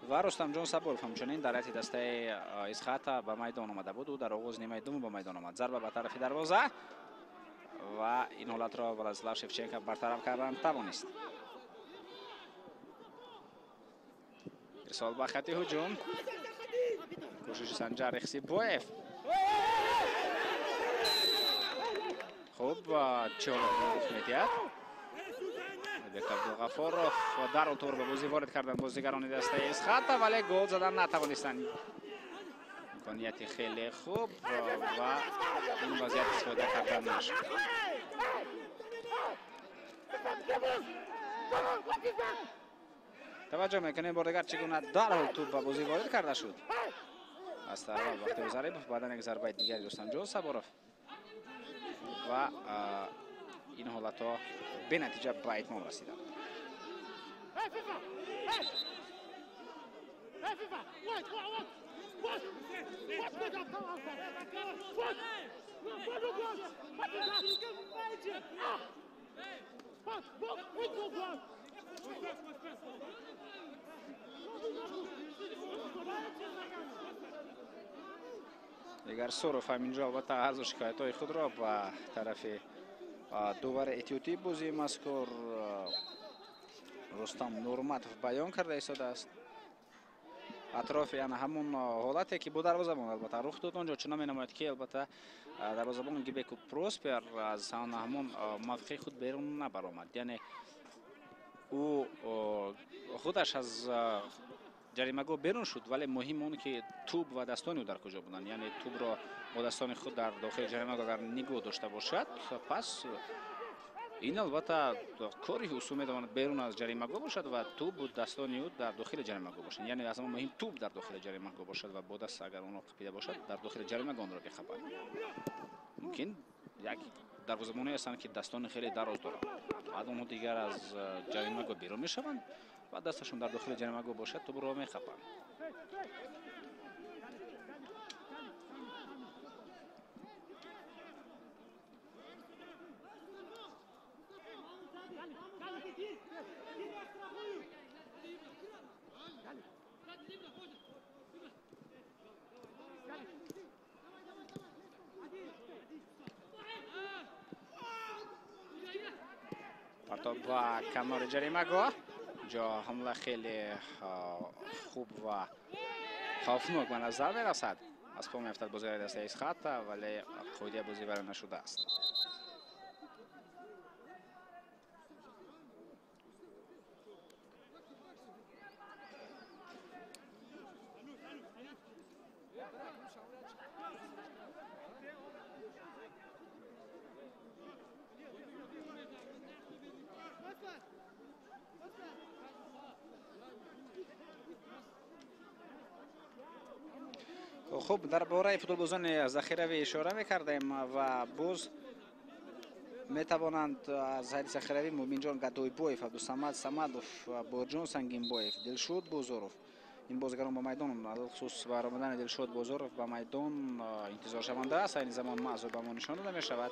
و رستمجان صبورов همچنین در حیاط دسته اسخات به میدان آمده بود. او در آغاز نیمه دوم به میدان آمد. ضربه به طرف دروازه و این حالت را ولادیسلاو شفچنکو برطرف کردن توانست. ارسال به خط هجوم. کوشش سنجر اخسیبویف. خوب چه حالت می‌دهد؟ ویکتور عبدالغفورов در اون طور به بازی وارد کردن بازیگران دسته اسخات ولی گل زدن نتوانستند. امکانیت خیلی خوب و این وضعیت استفاده کردن نشد. توجه میکنیم بار دیگر چگونه در حال توپ به بازی وارد کرده شد. از طرف وقتی ضریب بعدن یک ضربه دیگری رستمجان صبورов و این حالت ها به نتیجه به اتمام رسیدند. دیگر سورف همینجا البته عرض و شکایت های خود را به طرف دوباره اتیوپی بازی مذکور رستم نورمتوف بیان کرده ایستاده است. اطراف یعنی همون حالتی که بود دروازه‌بان البته رخ داد اونجا چنان می‌نماید که البته دروازه‌بان گیبکو پروسپر از همون موقع خود بیرون نبرآمد. یعنی او خودش از جریمه گاه بیرون شد ولی مهم اون که توپ و دستان او در کجا بودند. یعنی توپ را با دستان خود در داخل جریمه گاه اگر نگاه داشته باشد پس این البته کاری حسو می‌تواند بیرون از جریمه گاه باشد و توپ دستان او در داخل جریمه گاه باشد. یعنی اصلا مهم توپ در داخل جریمه گاه باشد و با دست اگر اون را قپیده باشد در داخل جریمه گاه آن را بخوابد. ممکن یک دروازه‌بانی هستند که دستان خیلی دراز دارند. بعد اونها دیگر از جریمه گاه بیرون میشوند و دستشون در داخل جریمه گاه باشد توپ را میخوابند. پرتاب و کنار جریمه گاه جا حمله خیلی خوب و خوفناک به نظر میرسد. از پا میافتد بازیگر دسته اسخات ولی قاعده بازی برای نشده است. خب درباره فوتبالبازان ذخیروی اشاره می‌کردیم و باز می‌توانند از حیث ذخیروی مومینجان گدایبویف، عبدالصمد صمدوف، بورجان سنگینبویف، دلشود بوزوروف این بازیگران به میدان خصوص برآمدن دلشود بوزوروف به میدان انتظار شونده است. این زمان معذور به ما نشان داده می‌شود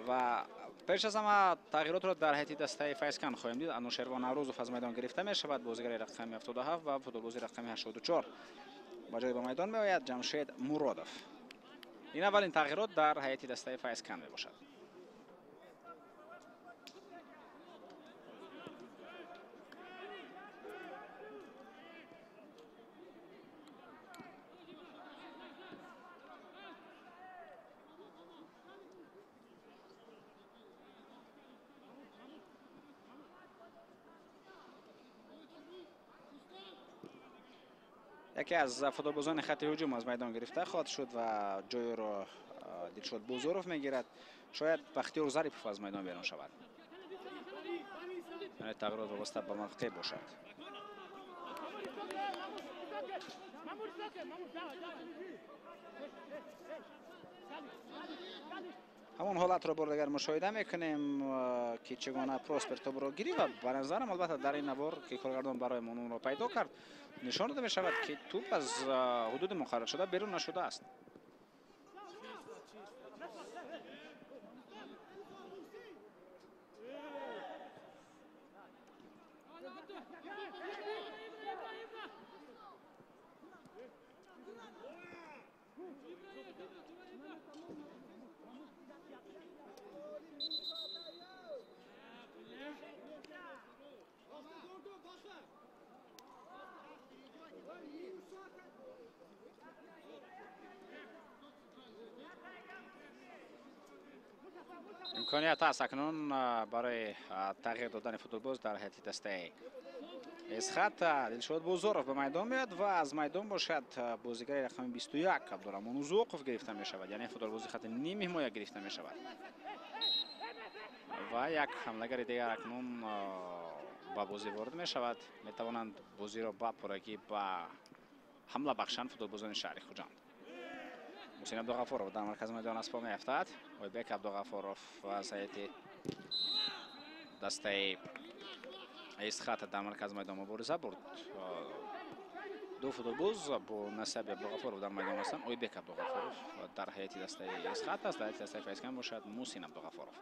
و پیش از همه تغییرات را در حیاط دسته فیضکن خواهیم دید. انوشیروان نوروزوف از میدان گرفته می‌شود. بازیگر رقم 77 و فوتبالباز رقم 84 با جای به میدان می آید جمشید مرادوف. این اولین تغییرات در حیاط دسته فیضکن می باشد. یکی از فوتبالبازان خط هجوم از میدان گرفته خواهد شد و جای را دلشود بوزوروف میگیرد. شاید بختیار ظریفوف از میدان بیرون شود. یعنی تغییرات وابسته به موقع باشد. همون حالت را بار دیگر مشاهده میکنیم که چگونه پروسپر توپ را گیری و به نظرم البته در این بار که کارگردان برای اون را پیدا کرد نشان داده می شود که توپ از حدود مقرر شده بیرون نشده است. امکانیت است اکنون برای تغییر دادن فوتبالباز در حیطه دسته اسخط. دلشاد بوزورف به میدان میاد و از میدان باشد بازیگر رقم 21 عبدالرحمن اوزوقف گرفته می شود، یعنی فوتبالباز خط نیم حمایت گرفته می شود و یک حملهگر دیگر اکنون با بازی وارد می شود. می توانند بازی را با پرگی با حمله بخشند فوتبالبازان شهر خوجند. محسن عبدالغفارов در مرکز میدان از پا می افتد. وایبک عبدالغفارov از هیئت دسته اسخط در مرکز میدان مبارزه برد. دو فوتبالباز با نسب عبدالغفارov در میدان هستند. وایبک عبدالغفارov در هیئت دسته اسخط است. در هیئت دسته فیضکن باشد محسن عبدالغفارov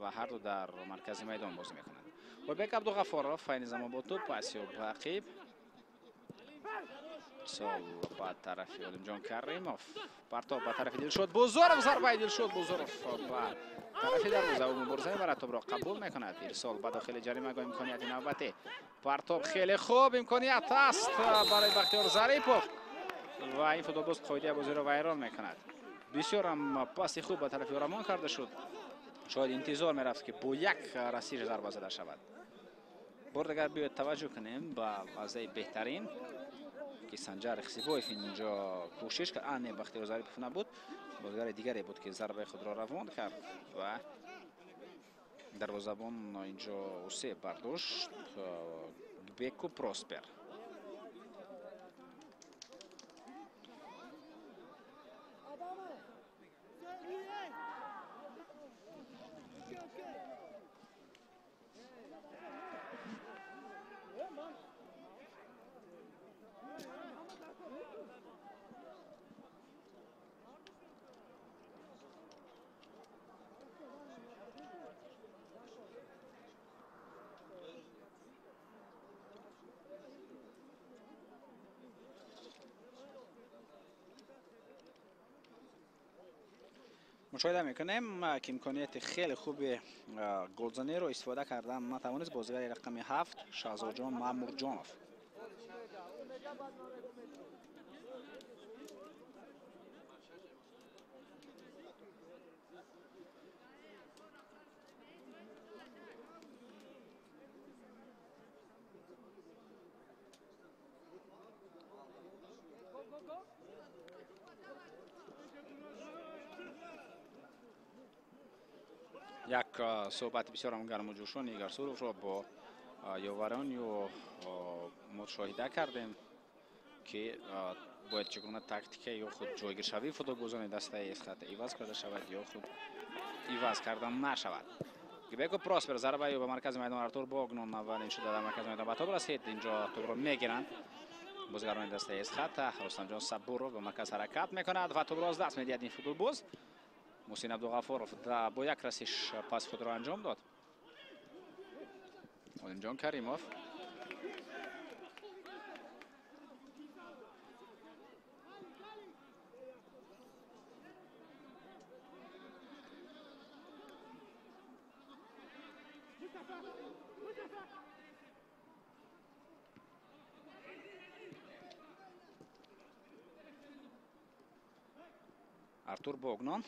و هر دو در مرکز میدان بازی میکنند. وایبک عبدالغفارov این زمان با توپ پاسی و تعقیب سال با طرف علیمجان کریموف پرتاب با طرف دلشاد بوزورف ضربه دلشاد بوزورف با طرف دروازه و مبارزه برای توپ را قبول میکند. ارسال به داخل جریمه گاه امکانیت نوبتی پرتاب خیلی خوب امکانیت است برای بختیار ظریفوف و این فوتبالباز قاعده بازی را ویران میکند. بسیار هم پاس خوب به طرف رامان کرده شد. شاید انتظار میرفت که با یک رسیج ضربه زده شود. بار دیگر بیاید توجه کنیم با وضع بهترین که سنجر خسیبویف اینجا کوشش کرد. نه بختیار ظریفوف نبود، بازیگر دیگری بود که ضربه خود را روان کرد و دروازه‌بان اینجا اوسه برداشت. بیکو پروسپر مشاهده میکنیم که امکانیت خیلی خوب گلزنی رو استفاده کردن نتوانست بازیگر رقم 7 شهزادجان مامورجانوف. یک صحبت بسیار گرم و جوشان ایگار سروف را با یاورانی و مشاهده کردیم که باید چگونه تاکتیک یا خود جایگیر شوی فوتبالبازان دسته اسخط ایواز کرده شود یا خود ایواز کردن نشود. گبیکو پروسپر ضربه به مرکز میدان ارتور باگنون اولین شده در مرکز میدان به توپ رسید. اینجا توپ را میگیرند بازیگران دسته اسخط. رستم جان صبور رو به مرکز حرکت میکند و توپ را از دست میدهد این فوتبالباز. محسن عبدالغفارov با یک رسیش پاس خود را انجام داد. علیمجان کریموف ارتور باگنون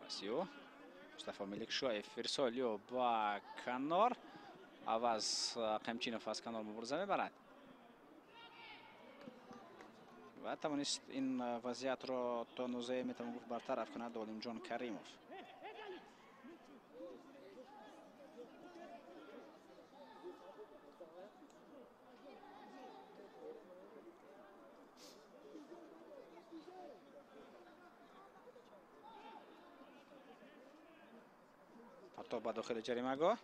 پاسیو مصطفی ملکشاев ارسالیو با کنار عوض قمچینوف از کنار مبارزه میبرد و توانست این وضعیت را تا نوزه میتوان گفت برطرف کند. علیمجان کریموف پرتاب با داخل جریمه گاه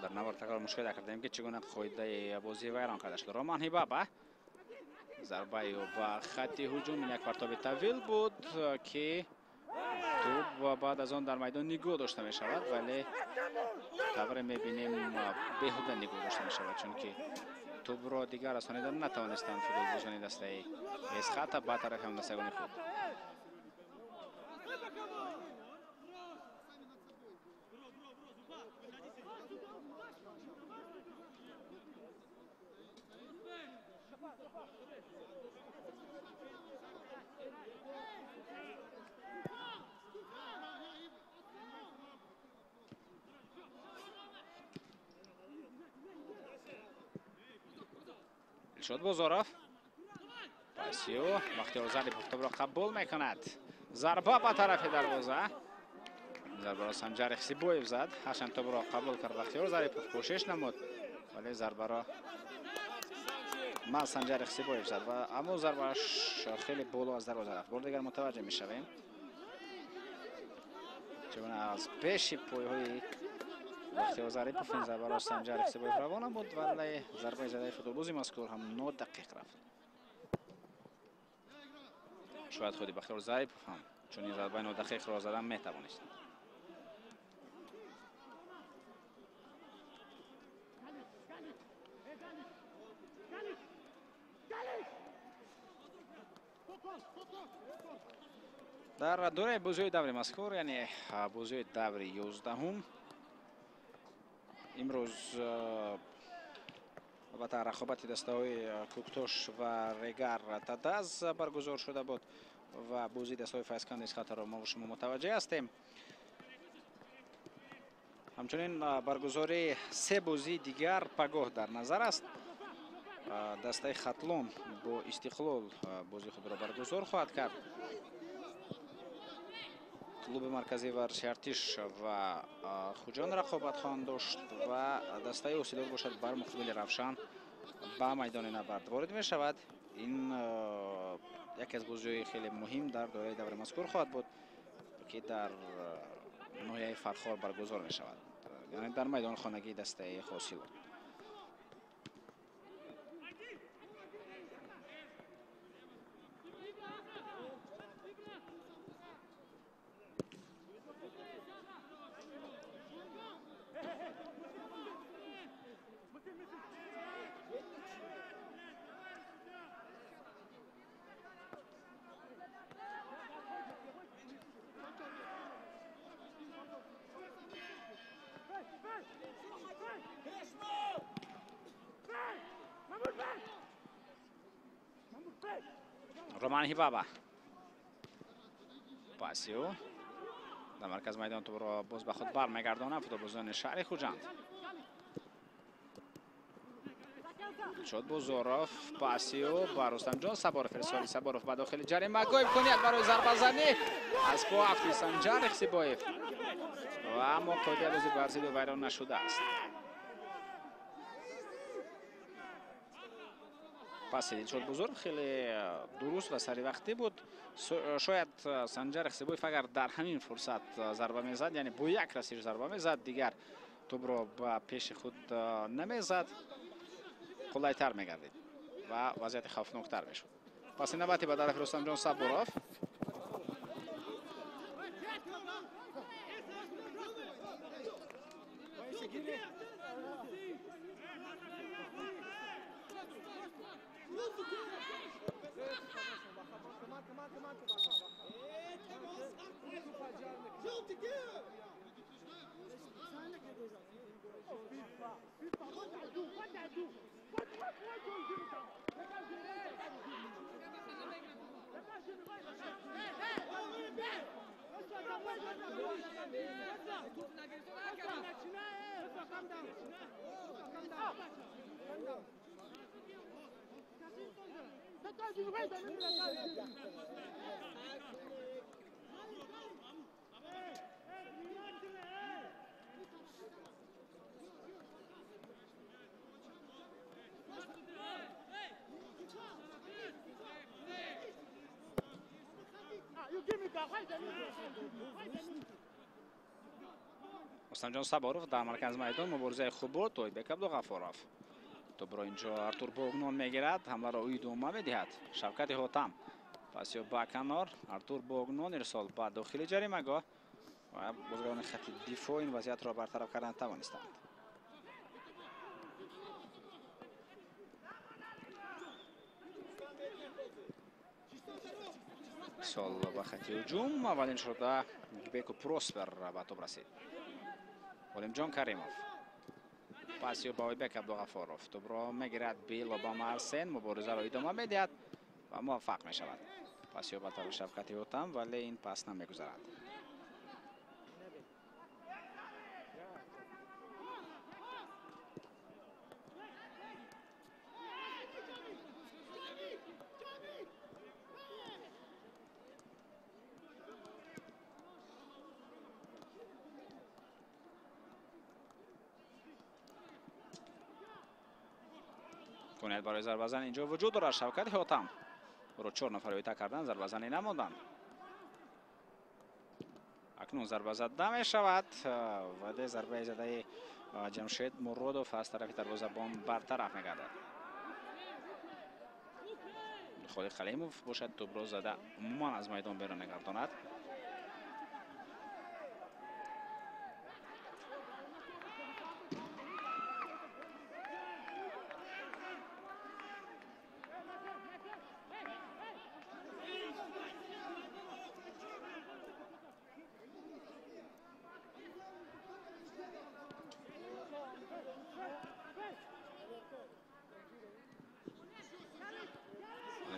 در نوار تکرار مشاهده کردیم که چگونه قاعده بازی ویران کرده شد. رامان هیبابه ضربه و خط هجوم یک پرتاب طویل بود که توپ بعد از آن در میدان نگاه داشته می شود ولی تبر میبینیم بهوده نگاه داشته می شود چون که توپ را دیگر رسانیدن نتوانستند فوتبالبازان دسته اسخط با طرف هم دستگان خود. شد بزرف پاسیو بختیار ظریفov توپ را قبول میکند. ضربه به طرف دروازه. ضربه را سنجر خسیبویف زد. هرچند توپ را قبول کرد بختیار ظریفov کوشش نمود ولی ضربه را سنجر خسیبویف زد و اما ضربهش خیلی بالا از دروازه رفت. بار دیگر متوجه میشویم چون از پیش پایهای بختیار ظریفov این ضربه را سنجر خسیبویف روانه بود ولی ضربه زده فوتبالبازی مذکور هم 9 دقیق رفت. شاید خودی بختیار ظریفov هم چون این ضربه 9 دقیق را زدن میتوانست. در دوره بازی دور مذکور یعنی بازی دور 11 امروز البته رقابت دسته‌های کوکتوش و ریگر تداز برگزار شده بود و بازی دسته‌های فایسکان از خاطر ما و شما متوجه هستیم. همچنین برگزاری 3 بازی دیگر پگاه در نظر است. دسته خطلون با استقلال بازی خود را برگزار خواهد کرد. کلوب مرکزی ورزشی ارتش و خوجان رقابت خواهند داشت و دسته اوسیدور باشد بر مقابل روشن به میدان نبرد وارد می شود. این یکی از بازی‌های خیلی مهم در دوره دور مذکور خواهد بود که در ناحیه فرخار برگزار می شود، یعنی در میدان خانگی دسته خاصیون. رومان هیبابا پاسیو در مرکز میدان تو را باز به خود برمیگرداند. فوتبالبازان شهر خوجند شد بزرف پاسیو با رستم جان سبارف رسالی سبارف به داخل جریمه گل کنید برای ضربه زنی از پا اختی سنجر خسیبویف و اما قاعده بازی ورزید و ویران نشده است. پاسی شد بزرگ خیلی درست و سری وقتی بود. شاید سنجر خسیبویف اگر در همین فرصت ضربه میزد یعنی با یک رسیج ضربه میزد دیگر توپ را به پیش خود نمیزد قلایتر میگردید و وضعیت خوفناکتر میشد. پس نوبتی به طرف رستم جان صبوروف رستم جان صبوروف در مرکز میدان مبارزه خوب بود. تویبک عبدالغفارov توپ را اینجا ارتور بوگنون میگیرد، حمله را ادامه میدهد. شوکت حاتم پاسیو با کنار ارتور بوگنون ارسال به داخل جریمه‌گاه و بازیکنان خط دفاع این وضعیت را برطرف کردن توانستند. سال به خط هجوم اولین شده گیبیکو پروسپر به توپ رسید. ولیم جان کریموف پاسیو با ویبک عبدالغفارov توپ را میگیرد بیل و با مارسن مبارزه را ادامه میدهد و موفق می شود. پاسیو به طرف شوکت حاتم ولی این پاس نمیگذرد. می‌آید برای ضربه زنی اینجا وجود دارد. شوکت حاتم رو 4 نفر احاطه کردن، ضربه زنی نمودند. اکنون ضربه زده می شود و ده ضربه زده جمشید مرودوف از طرف دروازه‌بان برطرف می‌گردد. خود خلیموف باشد توپ را زده عموما از میدان بیرون می‌گرداند.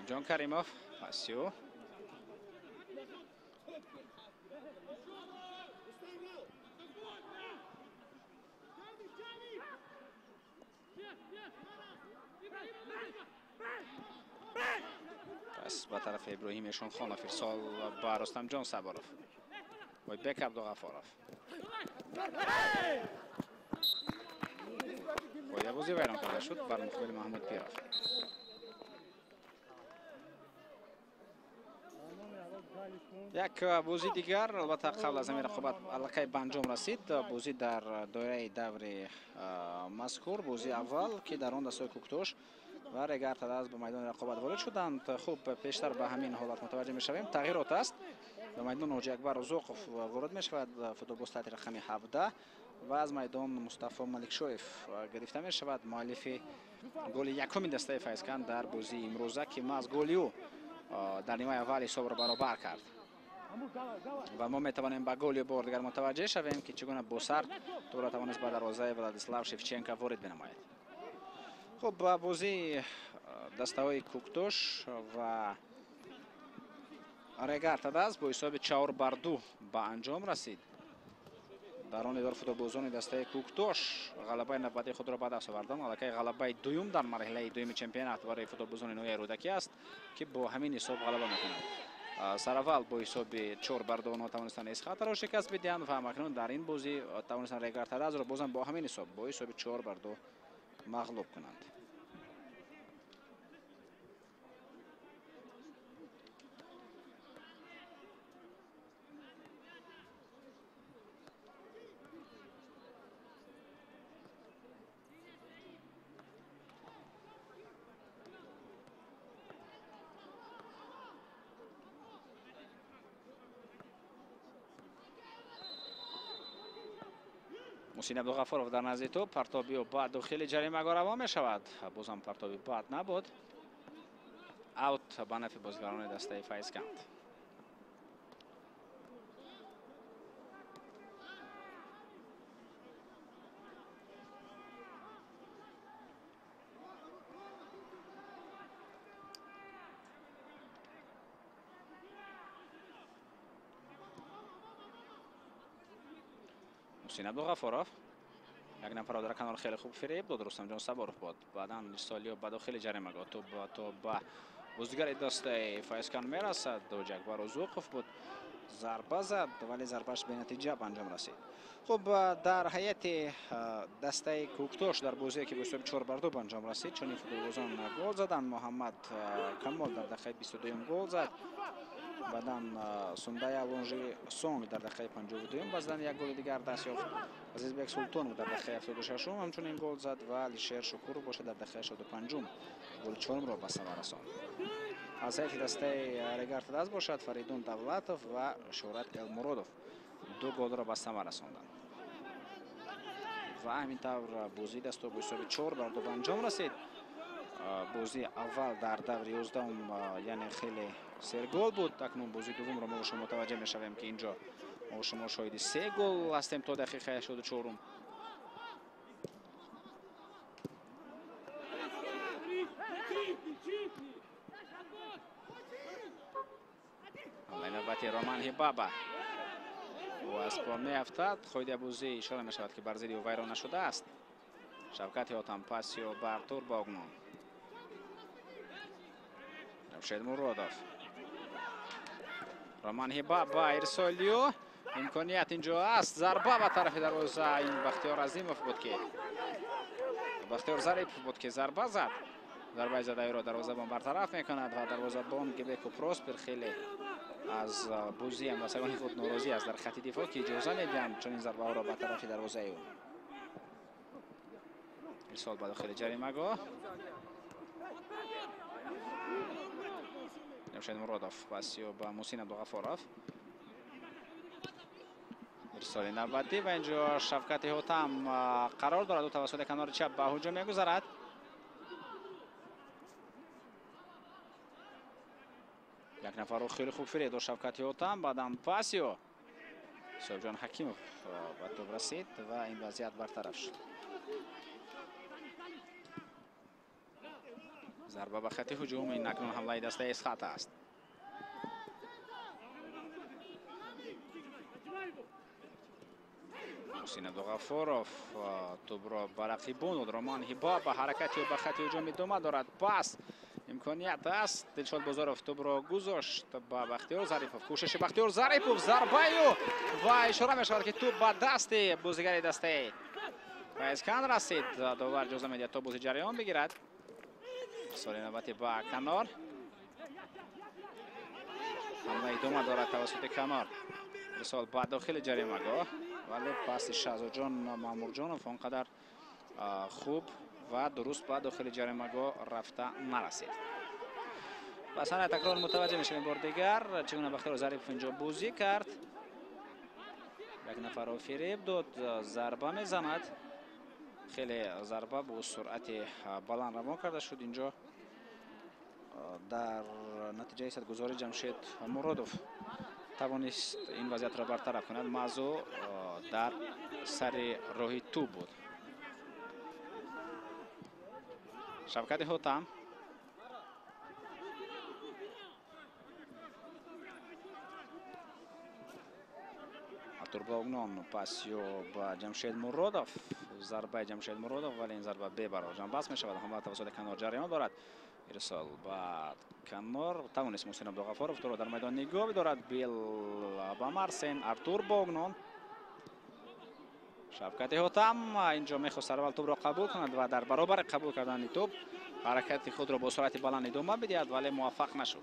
جان کریموف پاسیو پس به طرف ابراهیم اشون خان افرسال با رستم جان سباروف و بک عبدالغفارов و بازی ویران کرده شد بر مقابل محمود پیرов. یک بازی دیگر البته قبل از این رقابت الکی به انجام رسید. بازی در دایره دور مذکور، بازی اول که در آن دستای کوکتوش و ریگار تداز به میدان رقابت وارد شدند. خوب پیشتر به همین حالت متوجه میشویم. تغییرات است. به میدان حاجی اکبر اوزوقوف وارد می شود، فوتبالیست رقم 17 و از میدان مصطفی ملکشویف گرفته می شود، مؤلف گل یکم دسته فیضکند در بازی امروزه که ما از گل او در نیمه اول حساب را برابر کرد و ما می توانیم به گل بار دیگر متوجه شویم که چگونه بوسر تو را توانست به دروازه ولادیسلاو شفچنکو وارد بنماید. خب بازی دسته های کوکتوش و ریگار تداز با حساب 4-2 به انجام رسید. در آن دور فوتبالبازان دسته کوکتوش غلبه نوبتی خود را به دست آوردند. الکی غلبه دوم در مرحله دوم چمپیونات برای فوتبالبازان نوعی رودکی است که با همین حساب غلبه میکنند. سراول با حساب 4-2 آنها توانستند اسخات را شکست بدهند و همکنون در این بازی توانستند ریگار تداز را بازم با همین حساب 4-2 مغلوب کنند. محسن عبدالغفارov در نزد توپ پرتابی و بعد داخل جریمه روان می شود. بازم پرتابی بعد نبود. اوت به نفع بازیگران دسته فیضکند. محسن عبدالغفارov یک نفر در کنار خیلی خوب فریب داد. رستم جان سباروف بود. بعدا سالیو با داخل جریمه تو با بازیگر دسته فیضکند میرسد. حاجی اکبر اوزوقوف بود، ضربه زد ولی ضربهش به نتیجه به انجام رسید. خب در هیئت دسته کوکتوش در بازی که به حساب 4-2 به انجام رسید چون فوتبالبازان گل زدند. محمد کمال در دقیقه 22 گل زد. بعدا سوندای لونژی سونگ در دقیقه 52 باز یک گل دیگر دست یافت. عزیزبک سلطان در دقیقه 76 همچنین گل زد و علیشیر شکور باشه در دقیقه 65 گل چهارم را به ثمر رساند. از هیئت دسته ریگار تداز باشد فریدون دولتوف و شهرت المرودوف 2 گل را به ثمر رساندند و همینطور بازی دست به حساب 4-2 به انجام رسید. بازی اول در دور 11 یعنی خیلی سرگل بود. اکنون بازی دوم را ما شما متوجه میشویم که اینجا ما شما شاهد 3 گل هستیم تا دقیقه 84. نوبت رومان هیبابا و از پا می افتد. خود بازی اشاره می شود که بر ضد او ویران نشده است. شوکت حاتم پاسیو بر تور باغنون جمشید مرودوف رومان هیبابا ارسالیو امکانیت اینجا است. ضربه به طرف دروازه. این بختیار عظیموف بود که بختیار ظریف بود که ضربه زد ضربه زده را دروازه‌بان برطرف میکند و دروازه‌بان گبکو پروسپر خیلی از بوزی هم واسگان خود ناراضی است در خط دفاع که اجازه میدن چون این ضربه ها را به طرف دروازه او ارسال به داخل جریمه گاه جمشید مرادوف پاسیو به محسن عبدالغفارov ارسال نوبتی و اینجا شفقت حاتم قرار دارد و توسط کنار چپ به هجوم میگذرد. یک نفر رو خیلی خوب فرید و شفقت حاتم بعدم پاسیو سوجان حکیموف به توپ رسید و این وضعیت برطرف شد. ضربه به خط هجوم این اکنون حمله دسته اسخط است. محسن عبدالغفارov توپ را به رقیبان و رمان هیبا به حرکتی و به خط هجوم ادامه دارد. پاس امکانیت است. دلشاد بازارov توپ را گذاشت به بختیار ظریفov. کوشش بختیار ظریفov ضربه و اشاره می شود که توپ به دست بازیگر دسته فیضکن رسید. داور اجازه میدهد تا بازی جریان بگیرد. سال نوبتی با کنار حمله ادامه دارد توسط کنار. ارسال بعد داخل جریمه گاه ولی پاس شهزاد مامورجانوف آنقدر خوب و درست بعد داخل جریمه گاه رفته نرسید. پس انا تکرار متوجه میشیم بار دیگر چگونه بختیار ظریفov اینجا بازی کرد. یک نفر را فریب داد ضربه میزند. خیلی ضربه با سرعت بلند روان کرده شد. اینجا در نتیجه اثرگذاری جمشید مرادوف توانست این وضعیت را برطرف کند. موضوع در سر راهی توپ بود. شفقت حاتم ارتور باغنان پاسیو با جمشید مرادوف. ضربه جمشید مرادوف ولی این ضربه بی برای جنبست می شود. حمله توسط کنار جریان دارد. ارسال بعد کنار توانست محسن عبدالغفارov تو را در میدان نگاه دارد. بیل با مارسن ارتور باغنان شفقت حاتم اینجا میخواست اول توپ را قبول کند و در برابر قبول کردن توپ حرکت خود را با سرعت بلند ادامه بدهد ولی موفق نشد.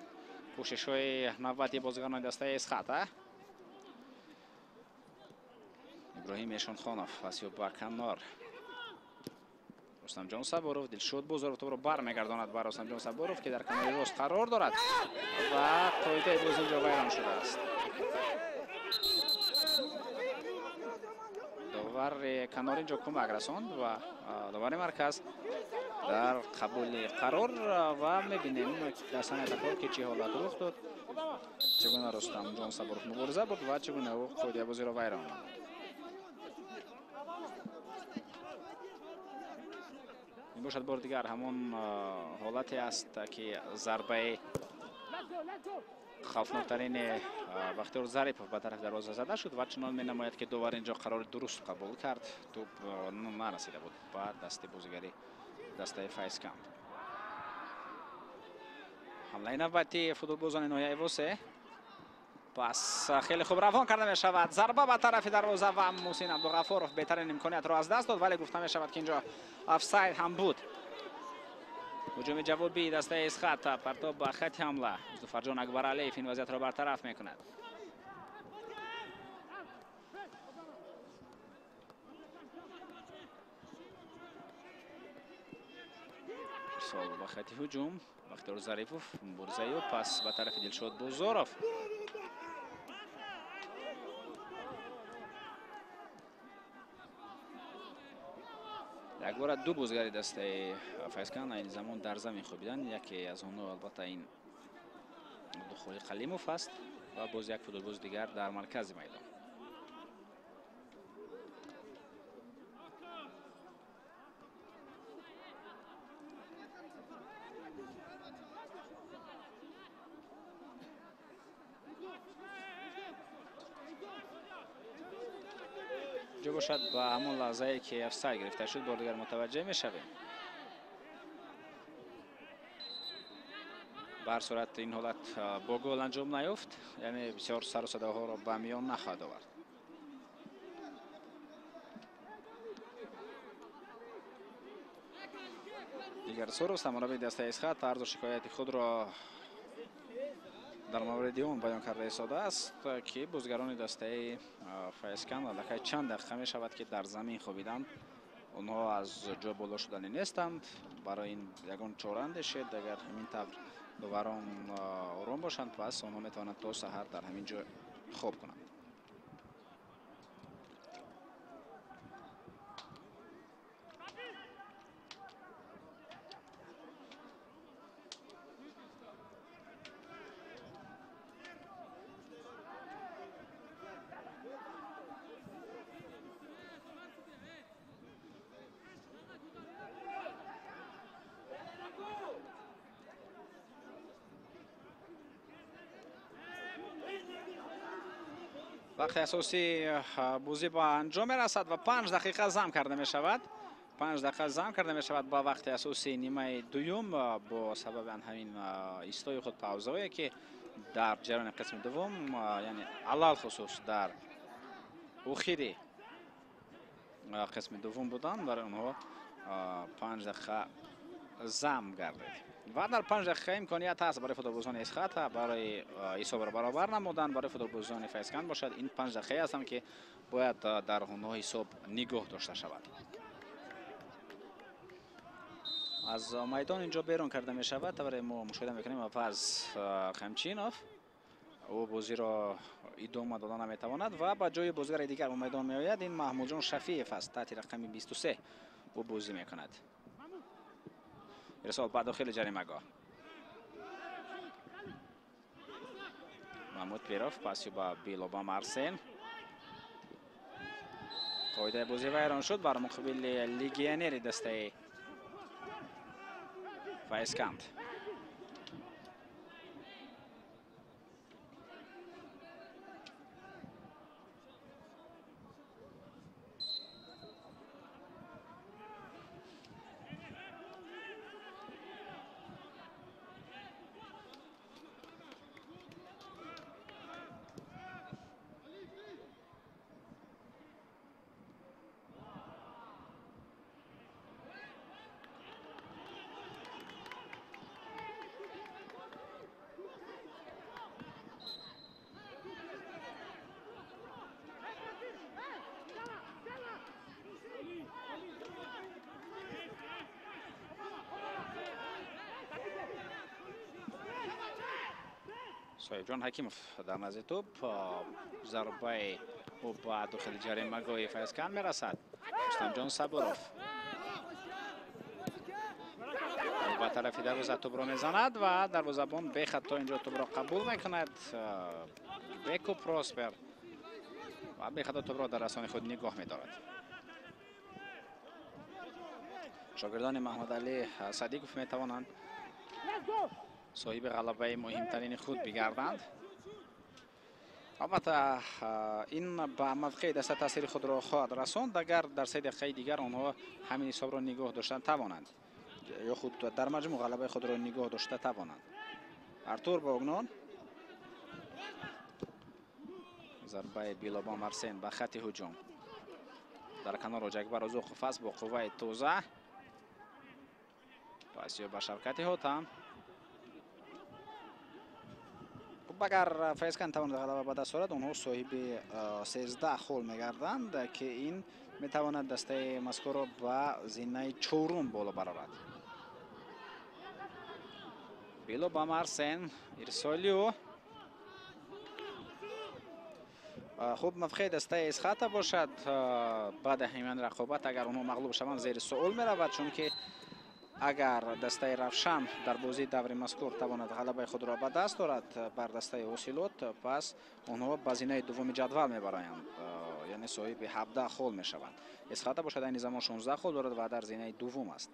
کوشش های نوبتی بازیکنان دسته اسخط. ابراهیم اشونخانوف پاسیو با کنار رستم جان صبورov. دلشاد بازارov توپ را برمیگرداند بر رستم جان صبورov که در کنار راست قرار دارد و قاعده بازی اینجا ویران شده است. داور کنار اینجا کمک رساند و داور مرکز در قبول قرار و میبینیم در صحنه تکرار که چه حالت رخ داد. چگونه رستم جان صبورov مبارزه بود و چگونه او قاعده بازی را ویران نمود. این باشد بار دیگر همون حالتی است که ضربه خوفناکترین بختیار ظریفov به طرف دروازه زده شد و چنان می نماید که داور اینجا قرار درست قبول کرد. توپ نرسیده بود بعد دست بازیگری دسته فیضکن. حمله نوبتی فوتبالبازان نویه واسه پس خیلی خوب روان کرده می شود. ضربه به طرف دروازه و محسن عبدالغفارov بهترین امکانیت را از دست داد ولی گفته می شود که اینجا آفساید هم بود. هجوم جوابی دسته اسخط پرتاب به خط حمله مظفرجان اکبرعلیف این وضعیت را برطرف می کند. ارسال به خط هجوم بختیار ظریفov مبارزه و پس به طرف دلشاد بازارov. یک بار دو بازیگر دسته فیضکن این زمان در زمین خوابیدن. یکی از آنها البته این دخولی قلیموف است و باز یک فوتبالباز دیگر در مرکز میدان. جو باشد با همون لحظه که افساید گرفته شد بار دیگر متوجه میشویم. به هر صورت این حالت با گل انجام نیافت یعنی بسیار سر و صداها را به میان نخواهد آورد. دیگر سروس مربی دسته اسخط عرض و شکایت خود را در مورد اون بیان کرده ایستاده است که بازیگران دسته فیسکن لکه چند دقیقه می شود که در زمین خوابیدند. اونها از جا بالا شدنی نیستند. برای این یگان چاره اندیشید اگر همین طور دوباران آرام باشند پس اونها میتوانند تا سحر در همین جا خواب کنند. وقت اساسی بازی با انجام رسد و 5 دقیقه زم کرده می شود. 5 دقیقه زم کرده می شود با وقت اساسی نیمه دوم با سبب همین ایستای خود پاوزهایی که در جریان قسم دوم یعنی علال خصوص در اخیری قسم دوم بودن برای اونها 5 دقیقه زم گردید و در 5 دقیقه امکانیت هست برای فوتبالبازان اسخط برای حساب را برابر نمودن برای فوتبالبازان فیسکن باشد. این 5 دقیقه هستند که باید در اونها حساب نگاه داشته شود. از میدان اینجا بیرون کرده می شود. برای ما مشاهده میکنیم افاز خمچینوف او بازی را ادامه دادن نمیتواند و با جای بازیگر دیگر به میدان می آید. این محمود جان شفیف است تحت رقم 23 او بازی میکند. ارسال بعد داخل جریمه گاه محمود پیروف پاسی با بیلوبا مارسن قاعده بازی ویران شد بر مقابل لیگیونر دسته فیسکند. صاحب جان حکیموف در نزد توپ ضربه او با داخل جریمه گاه فیسکن میرسد. رستم جان صبوروف با طرف دروازه توپ را میزند و دروازه‌بان به خطا اینجا توپ را قبول میکند. بیکو پروسپر و به خطا توپ را در رسانه خود نگاه میدارد. شاگردان محمد علی صدیقوف میتوانند صاحب غلبه مهمترین خود بگردند. البته این به موقع دست تاثیر خود را خواهد رساند اگر در 3 دقیقه دیگر آنها همین حساب را نگاه داشته توانند یا خود در مجموع غلبه خود را نگاه داشته توانند. ارتور باگنان ضربه بیلوبا مارسن به خط هجوم در کنار جگبر و زوخ فاس با قوه توزه پاسی به شوکت هوتم. اگر فیسکن تواند غلبه به دست آورد اونها صاحب 13 خول میگردند که این میتواند دسته مذکور را به زینه 4 بالا برآورد. بیلوبا مارسن ارسالیو خوب موقع دسته اسخط باشد بعد همین رقابت اگر اونها مغلوب شوند زیر سوال میرود چون که اگر دسته روشن در بازی دور مذکور تواند غلبه خود را به دست آورد بر دسته اوسیلوت پس اونها به زینه دوم جدول میبرند یعنی صاحب 17 خول میشوند. اسخط باشد این زمان 16 خول دارد و در زینه دوم است.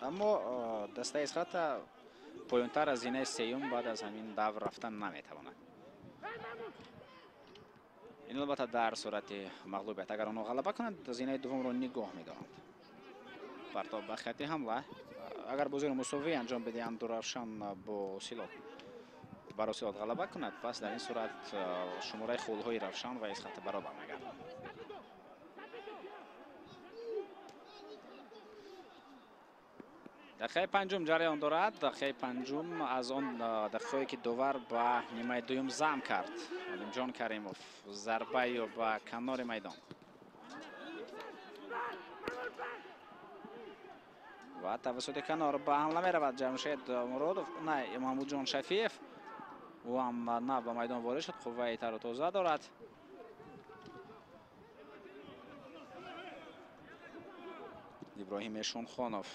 اما دسته اسخط پایانتر از زینه سیوم بعد از همین دور رفتن نمیتواند. این البته در صورت مغلوبیت اگر آنها غلبه کنند زینه دوم را نگاه میدارند. پرتاب به خط حمله اگر بازی را مساوی انجام بدهند درفشان با سیلات بر سیلات غلبه کند پس در این صورت شماره خولهای روشن و اسخط برابر میگردد. دقیقه پنجم جریان دارد. دقیقه پنجم از آن دقیقه‌ای که داور به نیمه دوم زم کرد. علیمجان کریموف ضربه یا به کنار میدان و توسط کنار به حمله می رود جمشید مرادوف. نه، محمود جان شفیف او هم نه به میدان وارد شد. قوه تر و تازه دارد. ابراهیم شونخانوف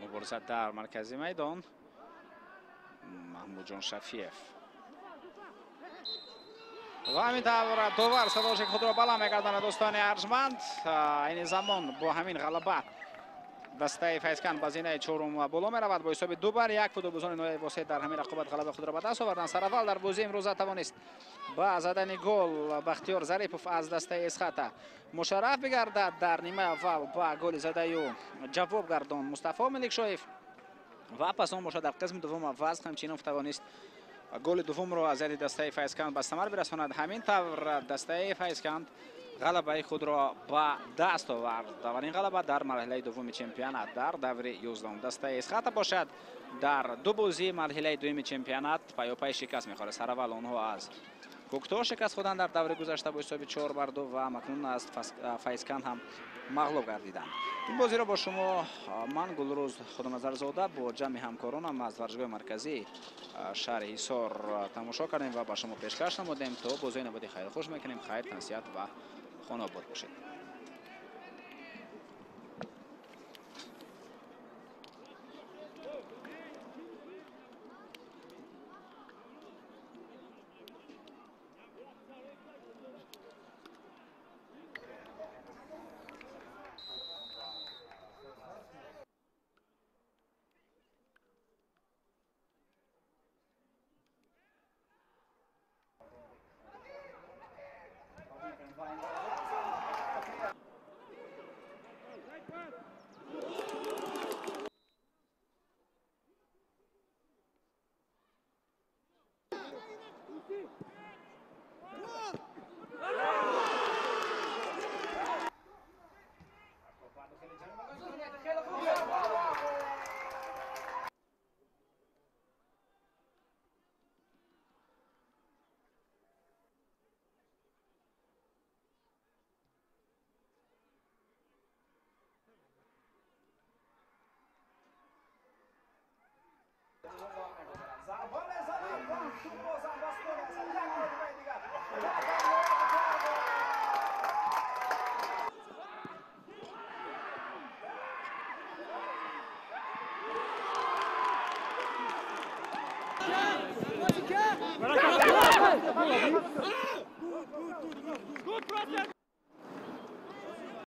مبارزه در مرکزی میدان. محمود جان شفیف و همین طور داور صداش خود را بالا میگرداند. دوستان ارجمند، این زمان با همین غلبه دسته فیضکن به زینه چهارم بالا می رود با حساب 2-1. فوتبالبازان نوای واسط در همین رقابت غلبه خود را به دست آوردند. سراول در بازی امروز توانست با زدن گل بختیار ظریفوف از دسته اسخط مشرف بگردد. در نیمه اول با گل زده او جواب گردان مصطفی ملکشاهیف و پس آن باشد در قسم دوم وزن همچنین توانست گل دوم را از یاد دسته فیضکن به ثمر برساند. همین طور دسته فیضکن غلبه خود را به دست آورد و این غلبه در مرحله دوم چمپیونات در دور 11 دسته اسخط باشد. در دو بازی مرحله دوم چمپیونات پیاپی شکست می‌خورد. سراول آنها از کوکتو شکست خودند در دوره گذشته با حساب 4-2 و مکنون از فیضکن هم مغلوب گردیدند. این بازی را با شما من گلروز خودنظرزاده با جمع همکارانم از ورزشگاه مرکزی شهر حصار تماشا کردیم و با شما پیشکش نمودیم. تا بازی نبودی خیر خوش میکنیم. خیر، تنسیت و خانه آباد باشید.